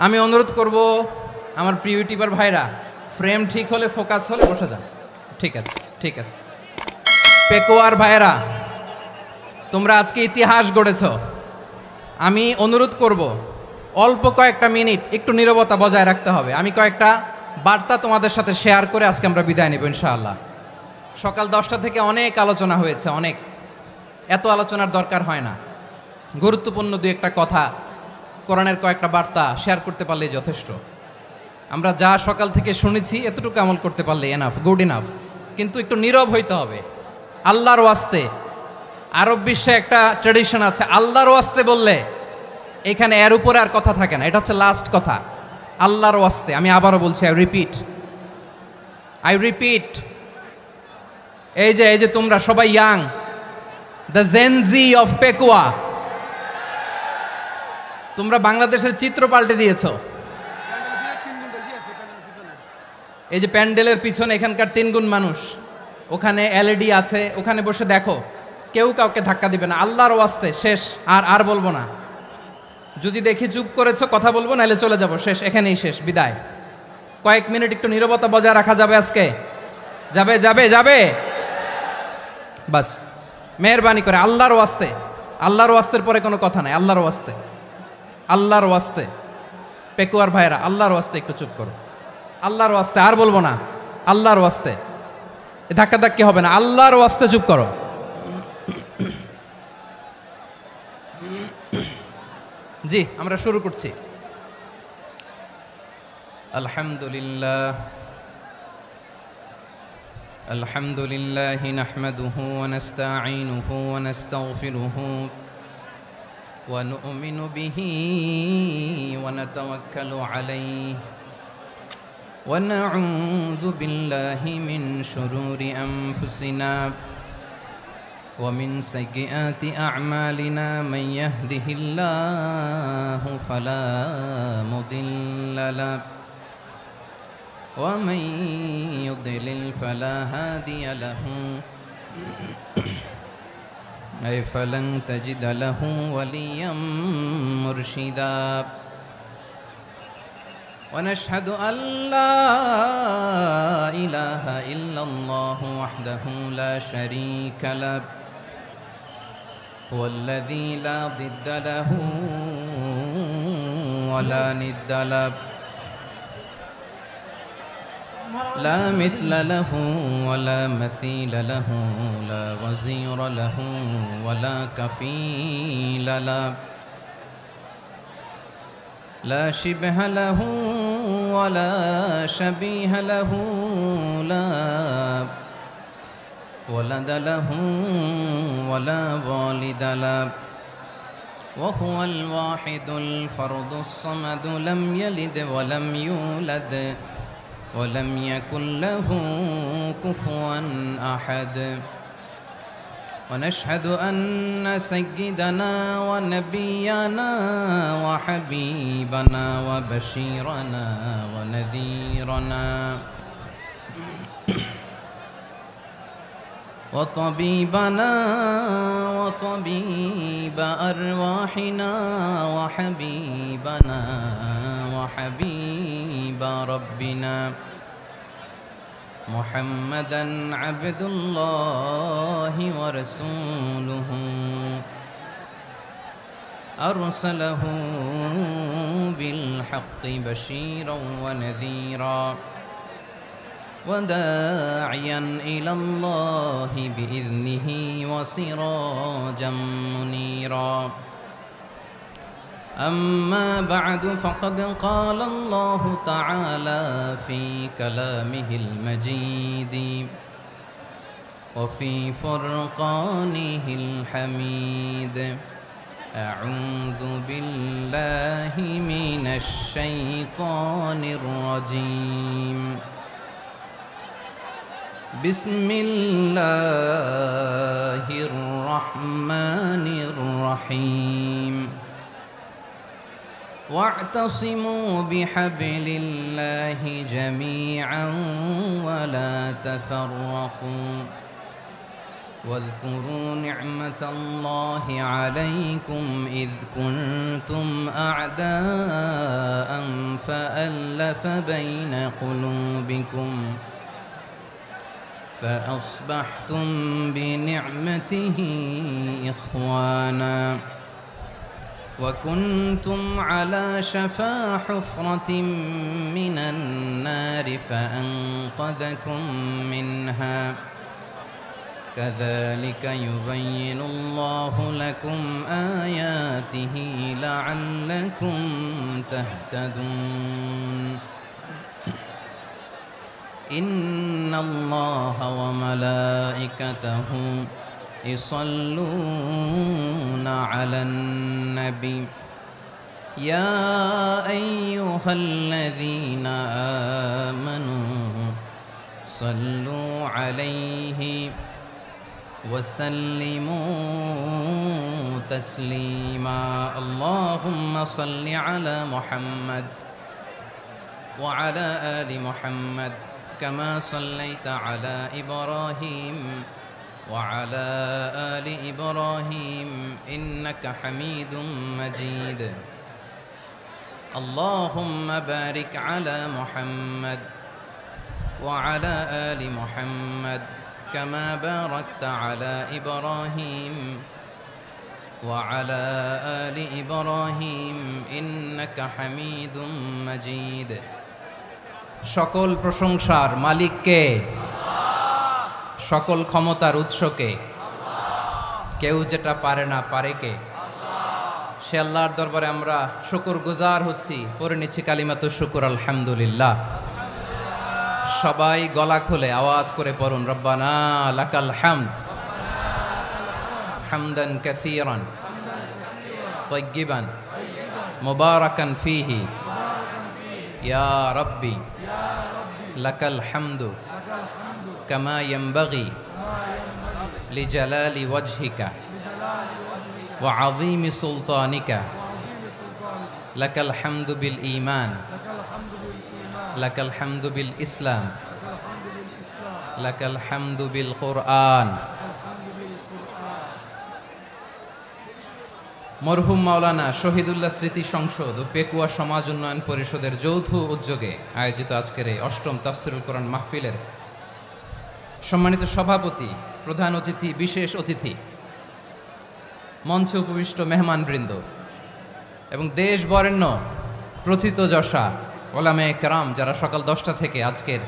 আমি অনুরোধ করব আমার প্রিয় ইউটিউবার ভাইরা, ফ্রেম ঠিক হলে, ফোকাস হলে বসে যান। ঠিক আছে, ঠিক আছে। পেকুয়ার ভাইরা, তোমরা আজকে ইতিহাস গড়েছ। আমি অনুরোধ করব অল্প কয়েকটা মিনিট একটু নীরবতা বজায় রাখতে হবে। আমি কয়েকটা বার্তা তোমাদের সাথে শেয়ার করে আজকে আমরা বিদায় নেব ইনশাআল্লাহ। সকাল 10টা থেকে অনেক আলোচনা হয়েছে, অনেক, এত আলোচনার দরকার হয় না। গুরুত্বপূর্ণ দুই একটা কথা, কোরআনের কয়েকটা বার্তা শেয়ার করতে পারলেই যথেষ্ট। আমরা যা সকাল থেকে শুনেছি এতটুকু আমল করতে পারলে এনাফ, গুড ইনাফ। কিন্তু একটু নীরব হইতে হবে আল্লাহর ওয়াস্তে। আরব বিশ্বে একটা ট্র্যাডিশন আছে, আল্লাহর ওয়াস্তে বললে এখানে এর উপরে আর কথা থাকে না, এটা হচ্ছে লাস্ট কথা। আল্লাহর ওয়াস্তে, আমি আবারও বলছি, আই রিপিট। এই যে তোমরা সবাই young, the Gen Z of Pekua, তোমরা বাংলাদেশের চিত্র পাল্টে দিয়েছো। এই যে প্যান্ডেলের পিছনে এখানকার 3 গুণ মানুষ, ওখানে এলইডি আছে, ওখানে বসে দেখো, কেউ কাউকে ধাক্কা দিবে না। আল্লাহর ওয়াস্তে শেষ, আর বলবো না। যদি দেখি চুপ করেছো, কথা বলবো, নাহলে চলে যাব, শেষ, এখানেই শেষ, বিদায়। কয়েক মিনিট একটু নীরবতা বজায় রাখা যাবে আজকে? যাবে বাস, মেহরবানি করে আল্লাহর ওয়াস্তে। আল্লাহর ওয়াস্তের পরে কোনো কথা নাই, আল্লাহর ওয়াস্তে। পেকুয়ার ভাইরা, আল্লাহর ওয়াস্তে একটু চুপ করো। আল্লাহর ওয়াস্তে, আর বলবো না, আল্লাহর ওয়াস্তে। ধাক্কি হবে না, আল্লাহর ওয়াস্তে চুপ করো। জি, আমরা শুরু করছি। আলহামদুলিল্লাহ নাহমাদুহু ওয়া নাস্তাঈনুহু ওয়া নাস্তাগফিরুহু ওয়া নু'মিনু বিহি ওয়া নাতাওয়াক্কালু আলাইহি ওয়া নাউযু বিল্লাহি মিন শুরুরি আনফুসিনা ومن سيئات أعمالنا من يهده الله فلا مضل له ومن يضلل فلا هادي له أي فلن تجد له وليا مرشدا ونشهد أن لا إله إلا الله وحده لا شريك له هو الذي لا ضد له ولا ند له لا مثل له ولا مثيل له لا وزير له ولا كفيل له لا شبه له ولا شبيه له لا ولد له ولا والد له وهو الواحد الفرد الصمد لم يلد ولم يولد ولم يكن له كفوا أحد ونشهد أن سيدنا ونبينا وحبيبنا وبشيرنا ونذيرنا وطبيبنا وطبيب أرواحنا وحبيبنا وحبيب ربنا محمدا عبد الله ورسوله أرسله بالحق بشيرا ونذيرا وداعيا إلى الله بإذنه وسراجا منيرا أما بعد فقد قال الله تعالى في كلامه المجيد وفي فرقانه الحميد أعوذ بالله من الشيطان الرجيم بسم الله الرحمن الرحيم واعتصموا بحبل الله جميعا ولا تفرقوا واذكروا نعمة الله عليكم إذ كنتم أعداء فألف بين قلوبكم فأصبحتم بنعمته إخوانا وكنتم على شفا حفرة من النار فأنقذكم منها كذلك يبين الله لكم آياته لعلكم تهتدون إن الله وملائكته يصلون على النبي يا أيها الذين آمنوا صلوا عليه وسلموا تسليما اللهم صل على محمد وعلى آل محمد كما صليت على إبراهيم وعلى آل إبراهيم إنك حميد مجيد اللهم بارك على محمد وعلى آل محمد كما باركت على إبراهيم وعلى آل إبراهيم إنك حميد مجيد সকল প্রশংসার মালিক কে? সকল ক্ষমতার উৎস কে? কেউ যেটা পারে না পারে কে? সে আল্লাহর দরবারে আমরা শুকরগুজার হচ্ছি, পড়ে নিচ্ছি কালিমাতুশ শুকর আলহামদুলিল্লাহ। সবাই গলা খুলে আওয়াজ করে পড়ুন রব্বানা লাকাল হামদ হামদান কাসীরান তাইয়্যিবান মুবারাকান ফীহি ইয়া রাব্বি লাকাল হামদু কামা ইয়ানবাগি লিজালালি ওয়াজহিকা ওয়া আযীমি সুলতানিকা লাকাল হামদু বিল ঈমান লাকাল হামদু বিল ইসলাম লাকাল হামদু বিল কুরআন। মরহুম মাওলানা শহীদুল্লাহ স্মৃতি সংসদ ও পেকুয়া সমাজ উন্নয়ন পরিষদের যৌথ উদ্যোগে আয়োজিত আজকের এই অষ্টম তাফসিরুল কোরআন মাহফিলের সম্মানিত সভাপতি, প্রধান অতিথি, বিশেষ অতিথি, মঞ্চে উপবিষ্ট মেহমানবৃন্দ এবং দেশ বরেণ্য প্রথিতযশা ওলামায়ে কেরাম যারা সকাল 10টা থেকে আজকের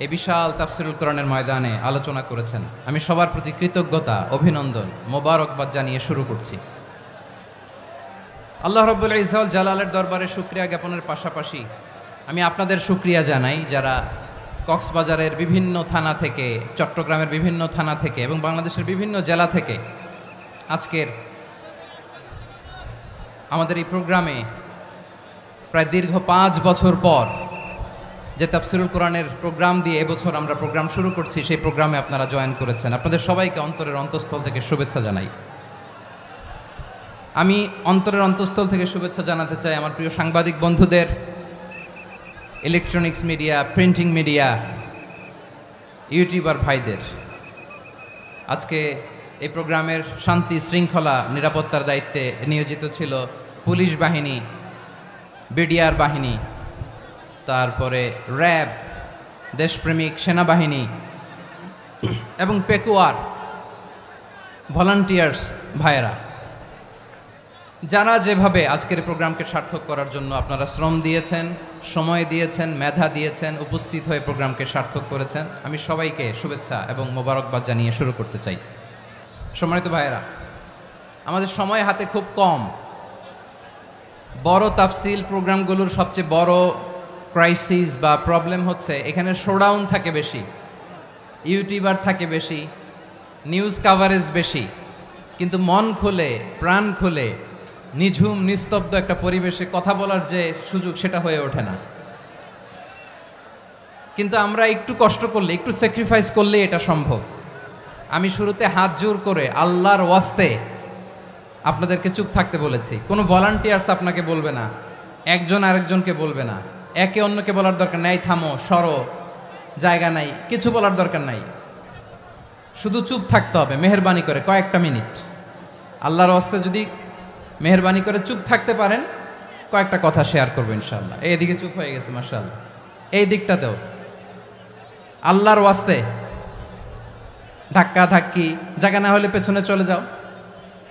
এই বিশাল তাফসিরুল কোরআনের ময়দানে আলোচনা করেছেন, আমি সবার প্রতি কৃতজ্ঞতা, অভিনন্দন, মোবারকবাদ জানিয়ে শুরু করছি। আল্লাহ রাব্বুল ইজ্জত ওয়াল জালালের দরবারে শুকরিয়া জ্ঞাপনের পাশাপাশি আমি আপনাদের শুকরিয়া জানাই যারা কক্সবাজারের বিভিন্ন থানা থেকে, চট্টগ্রামের বিভিন্ন থানা থেকে এবং বাংলাদেশের বিভিন্ন জেলা থেকে আজকের আমাদের এই প্রোগ্রামে প্রায় দীর্ঘ 5 বছর পর যে তাফসিরুল কোরআনের প্রোগ্রাম দিয়ে এবছর আমরা প্রোগ্রাম শুরু করছি, সেই প্রোগ্রামে আপনারা জয়েন করেছেন। আপনাদের সবাইকে অন্তরের অন্তঃস্থল থেকে শুভেচ্ছা জানাই। আমি অন্তরের অন্তঃস্থল থেকে শুভেচ্ছা জানাতে চাই আমার প্রিয় সাংবাদিক বন্ধুদের, electronics media, printing media, YouTuber ভাইদের। আজকে এই প্রোগ্রামের শান্তি শৃঙ্খলা নিরাপত্তার দায়িত্বে নিয়োজিত ছিল পুলিশ বাহিনী, বিডিআর বাহিনী, তারপরে র্যাব, দেশপ্রেমিক সেনাবাহিনী এবং পেকুয়ার ভলান্টিয়ার্স ভাইয়েরা, যারা যেভাবে আজকের প্রোগ্রামকে সার্থক করার জন্য আপনারা শ্রম দিয়েছেন, সময় দিয়েছেন, মেধা দিয়েছেন, উপস্থিত হয়ে প্রোগ্রামকে সার্থক করেছেন, আমি সবাইকে শুভেচ্ছা এবং মোবারকবাদ জানিয়ে শুরু করতে চাই। সম্মানিত ভাইয়েরা, আমাদের সময় হাতে খুব কম। বড় তাফসিল প্রোগ্রামগুলোর সবচেয়ে বড় ক্রাইসিস বা প্রবলেম হচ্ছে এখানে শোডাউন থাকে বেশি, ইউটিউবার থাকে বেশি, নিউজ কাভারেজ বেশি, কিন্তু মন খুলে, প্রাণ খুলে, নিঝুম নিস্তব্ধ একটা পরিবেশে কথা বলার যে সুযোগ, সেটা হয়ে ওঠে না। কিন্তু আমরা একটু কষ্ট করলে, একটু স্যাক্রিফাইস করলে এটা সম্ভব। আমি শুরুতে হাত জোর করে আল্লাহর ওয়াস্তে আপনাদেরকে চুপ থাকতে বলেছি। কোনো ভলান্টিয়ার্স আপনাকে বলবে না, একজন আরেকজনকে বলবে না, একে অন্যকে বলার দরকার নাই, থামো, সরো, জায়গা নাই, কিছু বলার দরকার নাই, শুধু চুপ থাকতে হবে মেহেরবানি করে কয়েকটা মিনিট। আল্লাহর ওয়াস্তে যদি মেহেরবানি করে চুপ থাকতে পারেন কয়েকটা কথা শেয়ার করবো ইনশাআল্লাহ। এইদিকে চুপ হয়ে গেছে মাশাআল্লাহ। এই দিকটাতেও আল্লাহর ওয়াস্তে ধাক্কা ধাক্কি জায়গা না হলে পেছনে চলে যাও।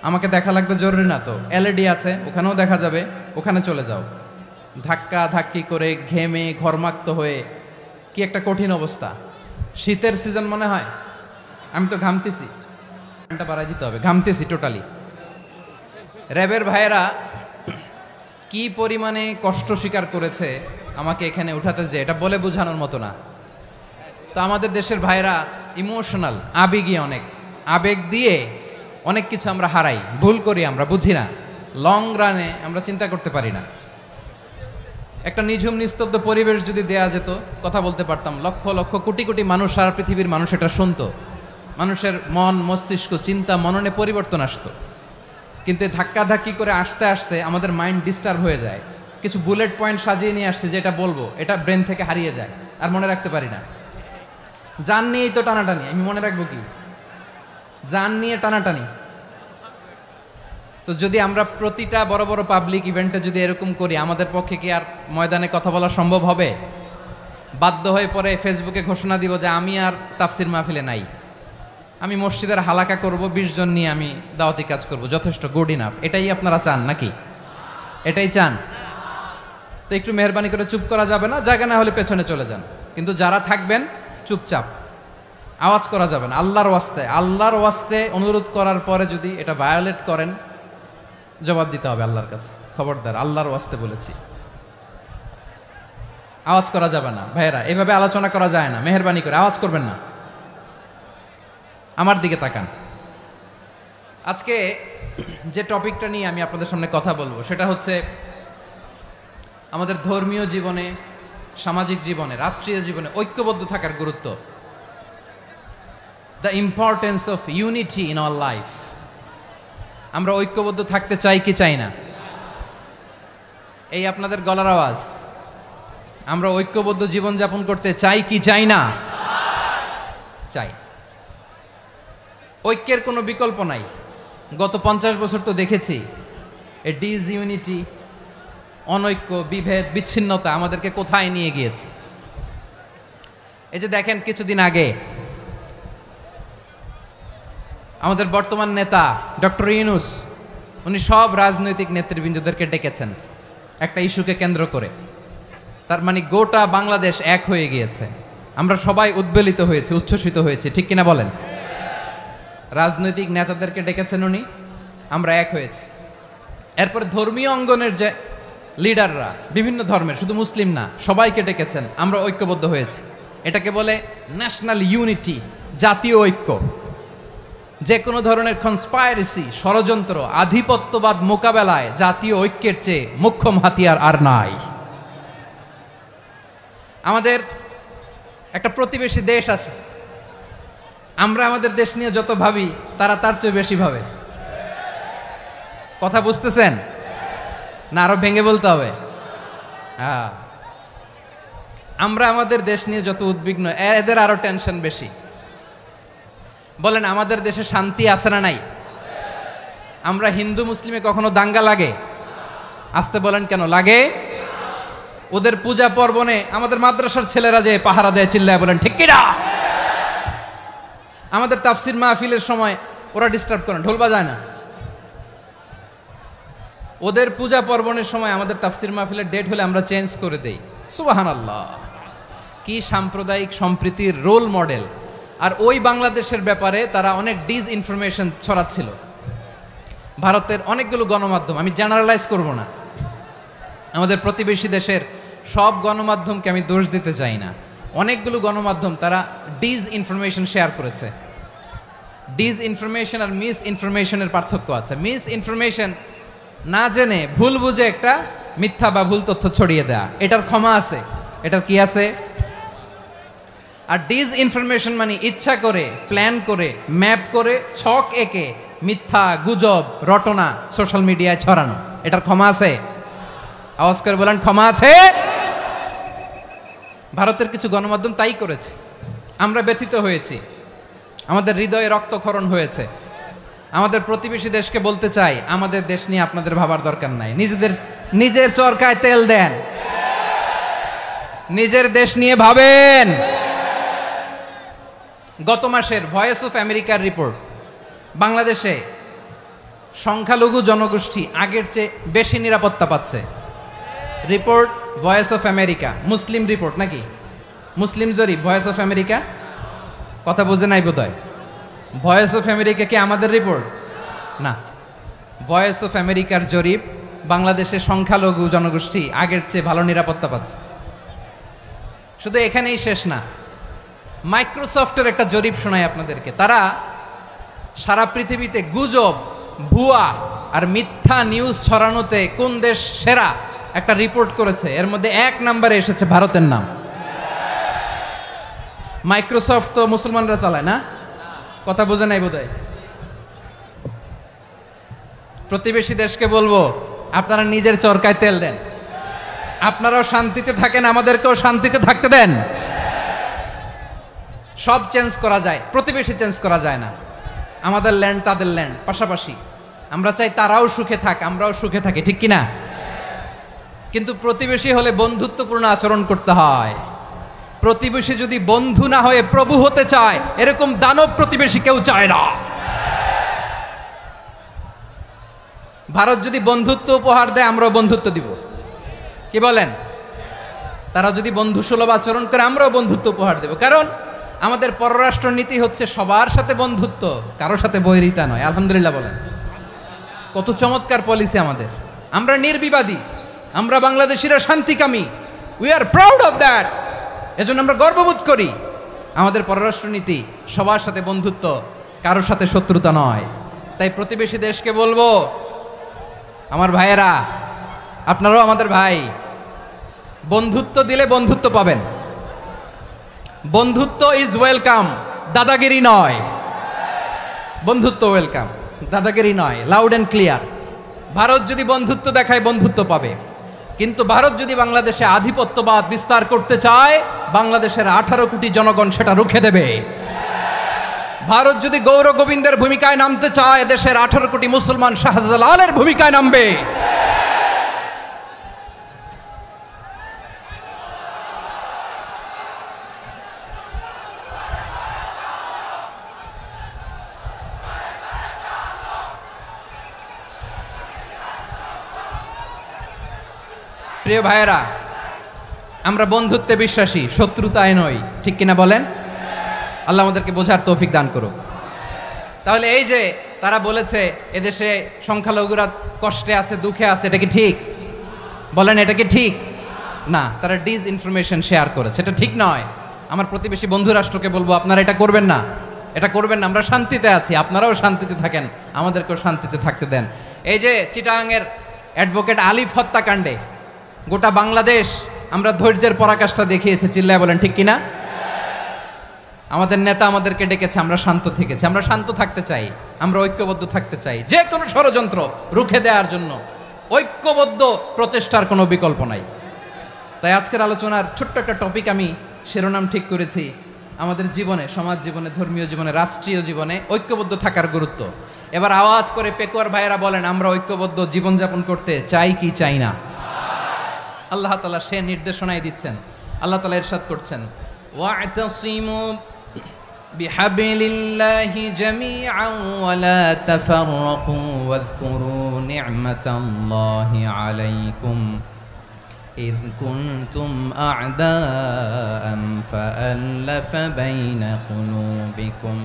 আমাকে দেখা লাগবে জরুরি না তো, এলইডি আছে ওখানেও দেখা যাবে, ওখানে চলে যাও। ধাক্কা ধাক্কি করে ঘেমে ঘরমাক্ত হয়ে কি একটা কঠিন অবস্থা। শীতের সিজন মনে হয়, আমি তো ঘামতেছি, ঘন্টা বাড়াই দিতে হবে, ঘামতেছি টোটালি। র্যাবের ভাইয়েরা কি পরিমাণে কষ্ট স্বীকার করেছে আমাকে এখানে উঠাতে, যে এটা বলে বোঝানোর মতো না। তো আমাদের দেশের ভাইয়েরা ইমোশনাল, আবেগী, অনেক আবেগ দিয়ে অনেক কিছু আমরা হারাই, ভুল করি, আমরা বুঝি না, লং রানে আমরা চিন্তা করতে পারি না। একটা নিঝুম নিস্তব্ধ পরিবেশ যদি দেয়া যেত, কথা বলতে পারতাম, লক্ষ লক্ষ কোটি কোটি মানুষ, সারা পৃথিবীর মানুষ এটা শুনতো, মানুষের মন মস্তিষ্ক চিন্তা মননে পরিবর্তন আসতো। কিন্তু ধাক্কা ধাক্কি করে আসতে আসতে আমাদের মাইন্ড ডিস্টার্ব হয়ে যায়। কিছু বুলেট পয়েন্ট সাজিয়ে নিয়ে আসছে, যেটা বলবো এটা ব্রেন থেকে হারিয়ে যায়, আর মনে রাখতে পারি না। জান নিয়েই তো টানাটানি, আমি মনে রাখবো কি? জান নিয়ে টানাটানি। তো যদি আমরা প্রতিটা বড় বড় পাবলিক ইভেন্টে যদি এরকম করি, আমাদের পক্ষে কি আর ময়দানে কথা বলা সম্ভব হবে? বাধ্য হয়ে পরে ফেসবুকে ঘোষণা দিব যে আমি আর তাফসির মাহফিলে নাই, আমি মসজিদের হালাকা করব, 20 জন নিয়ে আমি দাওয়াতি কাজ করব, যথেষ্ট, গুড ইনাফ। এটাই আপনারা চান নাকি? এটাই চান? তো একটু মেহরবানি করে চুপ করা যাবে না, জায়গা না হলে পেছনে চলে যান। কিন্তু যারা থাকবেন চুপচাপ, আওয়াজ করা যাবে না। আল্লাহর ওয়াস্তে, আল্লাহর ওয়াস্তে অনুরোধ করার পরে যদি এটা ভায়োলেট করেন, জবাব দিতে হবে আল্লাহর কাছে। খবরদার, আল্লাহর ওয়াস্তে বলেছি, আওয়াজ করা যাবে না। ভাইয়েরা, এভাবে আলোচনা করা যায় না, মেহরবানি করে আওয়াজ করবেন না। আমার দিকে তাকান। আজকে যে টপিকটা নিয়ে আমি আপনাদের সামনে কথা বলবো, সেটা হচ্ছে আমাদের ধর্মীয় জীবনে, সামাজিক জীবনে, রাষ্ট্রীয় জীবনে ঐক্যবদ্ধ থাকার গুরুত্ব। The importance of unity in our life. আমরা ঐক্যবদ্ধ থাকতে চাই কি চাই না? এই আপনাদের গলার আওয়াজ। আমরা ঐক্যবদ্ধ জীবনযাপন করতে চাই কি চাই না? চাই। ঐক্যের কোনো বিকল্প নাই। গত 50 বছর তো দেখেছি এ ডিসইউনিটি, অনৈক্য, বিভেদ, বিচ্ছিন্নতা আমাদেরকে কোথায় নিয়ে গিয়েছে। এই যে দেখেন, কিছুদিন আগে আমাদের বর্তমান নেতা ডক্টর ইউনূস, উনি সব রাজনৈতিক নেতৃবৃন্দদেরকে ডেকেছেন একটা ইস্যুকে কেন্দ্র করে। তার মানে গোটা বাংলাদেশ এক হয়ে গিয়েছে। আমরা সবাই উদ্বেলিত হয়েছি, উচ্ছ্বসিত হয়েছি, ঠিক কিনা বলেন? রাজনৈতিক নেতাদেরকে ডেকেছেন উনি, আমরা এক হয়েছি। এরপর ধর্মীয় অঙ্গনের যে লিডাররা, বিভিন্ন ধর্মের, শুধু মুসলিম না, সবাইকে ডেকেছেন, আমরা ঐক্যবদ্ধ হয়েছি। এটাকে বলে ন্যাশনাল ইউনিটি, জাতীয় ঐক্য। যে কোনো ধরনের কনস্পাইরেসি, ষড়যন্ত্র, আধিপত্যবাদ মোকাবেলায় জাতীয় ঐক্যের চেয়ে মোক্ষম হাতিয়ার আর নাই। আমাদের একটা প্রতিবেশী দেশ আছে, আমরা আমাদের দেশ নিয়ে যত ভাবি, তারা তার চেয়ে বেশি ভাবে। কথা বুঝতেছেন না? আরো ভেঙে বলতে হবে। হ্যাঁ, আমরা আমাদের দেশ নিয়ে যত উদ্বিগ্ন, এদের আরো টেনশন বেশি। বলেন, আমাদের দেশে শান্তি আছে না নাই? আমরা হিন্দু মুসলিমে কখনো দাঙ্গা লাগে? আসতে বলেন, কেন লাগে? ওদের পূজা পার্বণে আমাদের মাদ্রাসার ছেলেরা যে পাহারা দেয়, চিল্লায় বলেন ঠিক কিনা? আমাদের তাফসির মাহফিলের সময় ওরা ডিস্টার্ব করেন, ঢোল বাজায় না। ওদের পূজা পার্বণের সময় আমাদের তাফসির মাহফিলের ডেট হলে আমরা চেঞ্জ করে দেই। সুবহানাল্লাহ, কি সাম্প্রদায়িক সম্প্রীতির রোল মডেল। আর ওই বাংলাদেশের ব্যাপারে তারা অনেক ডিসইনফরমেশন ছড়াচ্ছিল। ভারতের অনেকগুলো গণমাধ্যম, আমি জেনারেলাইজ করব না, আমাদের প্রতিবেশী দেশের সব গণমাধ্যমকে আমি দোষ দিতে চাই না, অনেকগুলো গণমাধ্যম তারা ডিসইনফরমেশন শেয়ার করেছে। ডিসইনফরমেশন আর মিস ইনফরমেশনের পার্থক্য আছে। মিস ইনফরমেশন না জেনে ভুল বুঝে একটা মিথ্যা বা ভুল তথ্য ছড়িয়ে দেয়া, এটার ক্ষমা আছে, এটার কি আছে? আর ডিসইনফরমেশন মানে ইচ্ছা করে, প্ল্যান করে, ম্যাপ করে, ছক এঁকে মিথ্যা, গুজব, রটনা সোশ্যাল মিডিয়ায় ছড়ানো, এটার ক্ষমা আছে? আওয়াজ করে বলেন, ক্ষমা আছে? ভারতের কিছু গণমাধ্যম তাই করেছে। আমরা ব্যথিত হয়েছি, আমাদের হৃদয়ে রক্তক্ষরণ হয়েছে। আমাদের প্রতিবেশী দেশকে বলতে চাই, আমাদের দেশ নিয়ে আপনাদের ভাবার দরকার নাই, নিজেদের নিজের চরকায় তেল দেন, নিজের দেশ নিয়ে ভাবেন। গত মাসের ভয়েস অফ আমেরিকার রিপোর্ট, বাংলাদেশে সংখ্যালঘু জনগোষ্ঠী আগের চেয়ে বেশি নিরাপত্তা পাচ্ছে। Report voice of America, Muslim report নাকি? মুসলিম জরিপ, ভয়েস অফ আমেরিকা। কথা বোঝে নাই বোধহয়। ভয়েস অফ আমেরিকা কি আমাদের রিপোর্ট না? ভয়েস অফ আমেরিকার জরিপ, বাংলাদেশের সংখ্যালঘু জনগোষ্ঠী আগের চেয়ে ভালো নিরাপত্তা পাচ্ছে। শুধু এখানেই শেষ না, মাইক্রোসফটের একটা জরিপ শোনাই আপনাদেরকে। তারা সারা পৃথিবীতে গুজব, ভুয়া আর মিথ্যা নিউজ ছড়ানোতে কোন দেশ সেরা একটা রিপোর্ট করেছে। এর মধ্যে 1 নম্বরে এসেছে ভারতের নাম। মাইক্রোসফট তো মুসলমানরা চালায় না? কথা বোঝে নাই বোধহয়। প্রতিবেশী দেশকে বলবো, আপনারা নিজের চরকায় তেল দেন, আপনারাও শান্তিতে থাকেন, আমাদেরকেও শান্তিতে থাকতে দেন। সব চেঞ্জ করা যায়, প্রতিবেশী চেঞ্জ করা যায় না। আমাদের ল্যান্ড তাদের ল্যান্ড, পাশাপাশি। আমরা চাই তারাও সুখে থাক, আমরাও সুখে থাকি, ঠিক কিনা? কিন্তু প্রতিবেশী হলে বন্ধুত্বপূর্ণ আচরণ করতে হয়। প্রতিবেশী যদি বন্ধু না হয়ে প্রভু হতে চায়, এরকম দানব প্রতিবেশী কেউ চায় না। ভারত যদি বন্ধুত্ব উপহার দেয়, আমরাও বন্ধুত্ব দিব, কি বলেন? তারা যদি বন্ধুসুলভ আচরণ করে, আমরাও বন্ধুত্ব উপহার দেব। কারণ আমাদের পররাষ্ট্র নীতি হচ্ছে সবার সাথে বন্ধুত্ব, কারোর সাথে বৈরিতা নয়। আলহামদুলিল্লাহ বলেন, কত চমৎকার পলিসি আমাদের। আমরা নির্বিবাদী, আমরা বাংলাদেশিরা শান্তিকামী। We are proud of that. এজন্য আমরা গর্ববোধ করি। আমাদের পররাষ্ট্র নীতি সবার সাথে বন্ধুত্ব, কারোর সাথে শত্রুতা নয়। তাই প্রতিবেশী দেশকে বলবো, আমার ভাইয়েরা, আপনারাও আমাদের ভাই, বন্ধুত্ব দিলে বন্ধুত্ব পাবেন। বন্ধুত্ব ইজ ওয়েলকাম, দাদাগিরি নয়। বন্ধুত্ব ওয়েলকাম, দাদাগিরি নয়। Loud and clear. ভারত যদি বন্ধুত্ব দেখায়, বন্ধুত্ব পাবে। কিন্তু ভারত যদি বাংলাদেশে আধিপত্যবাদ বিস্তার করতে চায়, বাংলাদেশের 18 কোটি জনগণ সেটা রুখে দেবে। ভারত যদি গৌর গোবিন্দের ভূমিকায় নামতে চায়, দেশের 18 কোটি মুসলমান শাহজালালের ভূমিকায় নামবে। প্রিয় ভাইয়েরা, আমরা বন্ধুত্বে বিশ্বাসী, শত্রুতায় নই, ঠিক কিনা বলেন? আল্লাহ আমাদেরকে বোঝার তৌফিক দান করুক। তাহলে এই যে তারা বলেছে এদেশে সংখ্যালঘুরা কষ্টে আছে, দুঃখে আছে, এটা কি ঠিক? বলেন, এটা কি ঠিক? না, তারা ডিস ইনফরমেশন শেয়ার করেছে, এটা ঠিক নয়। আমার প্রতিবেশী বন্ধু রাষ্ট্রকে বলবো, আপনারা এটা করবেন না, এটা করবেন না। আমরা শান্তিতে আছি, আপনারাও শান্তিতে থাকেন, আমাদেরকেও শান্তিতে থাকতে দেন। এই যে চিটাগাংয়ের অ্যাডভোকেট আলিফ হত্যাকাণ্ডে গোটা বাংলাদেশ আমরা ধৈর্যের পরাকাষ্ঠা দেখিয়েছে, চিল্লায় বলেন ঠিক কিনা? আমাদের নেতা আমাদেরকে ডেকেছে, আমরা শান্ত থেকেছি। আমরা শান্ত থাকতে চাই, আমরা ঐক্যবদ্ধ থাকতে চাই। যে কোনো ষড়যন্ত্র রুখে দেওয়ার জন্য ঐক্যবদ্ধ প্রচেষ্টার কোনো বিকল্প নাই। তাই আজকের আলোচনার ছোট্ট একটা টপিক আমি শিরোনাম ঠিক করেছি, আমাদের জীবনে, সমাজ জীবনে, ধর্মীয় জীবনে, রাষ্ট্রীয় জীবনে ঐক্যবদ্ধ থাকার গুরুত্ব। এবার আওয়াজ করে পেকুয়ার ভাইয়েরা বলেন, আমরা ঐক্যবদ্ধ জীবনযাপন করতে চাই কি চাই না? আল্লাহ তাআলা সে নির্দেশনাই দিচ্ছেন। আল্লাহ তাআলা ইরশাদ করছেন, ওয়া'তাসিমু বিহাবলিল্লাহি জামিআন ওয়া লা তাফাররাকু ওয়াযকুরু নি'মাতাল্লাহি আলাইকুম إذ كنتم أعداء فألف بين قلوبكم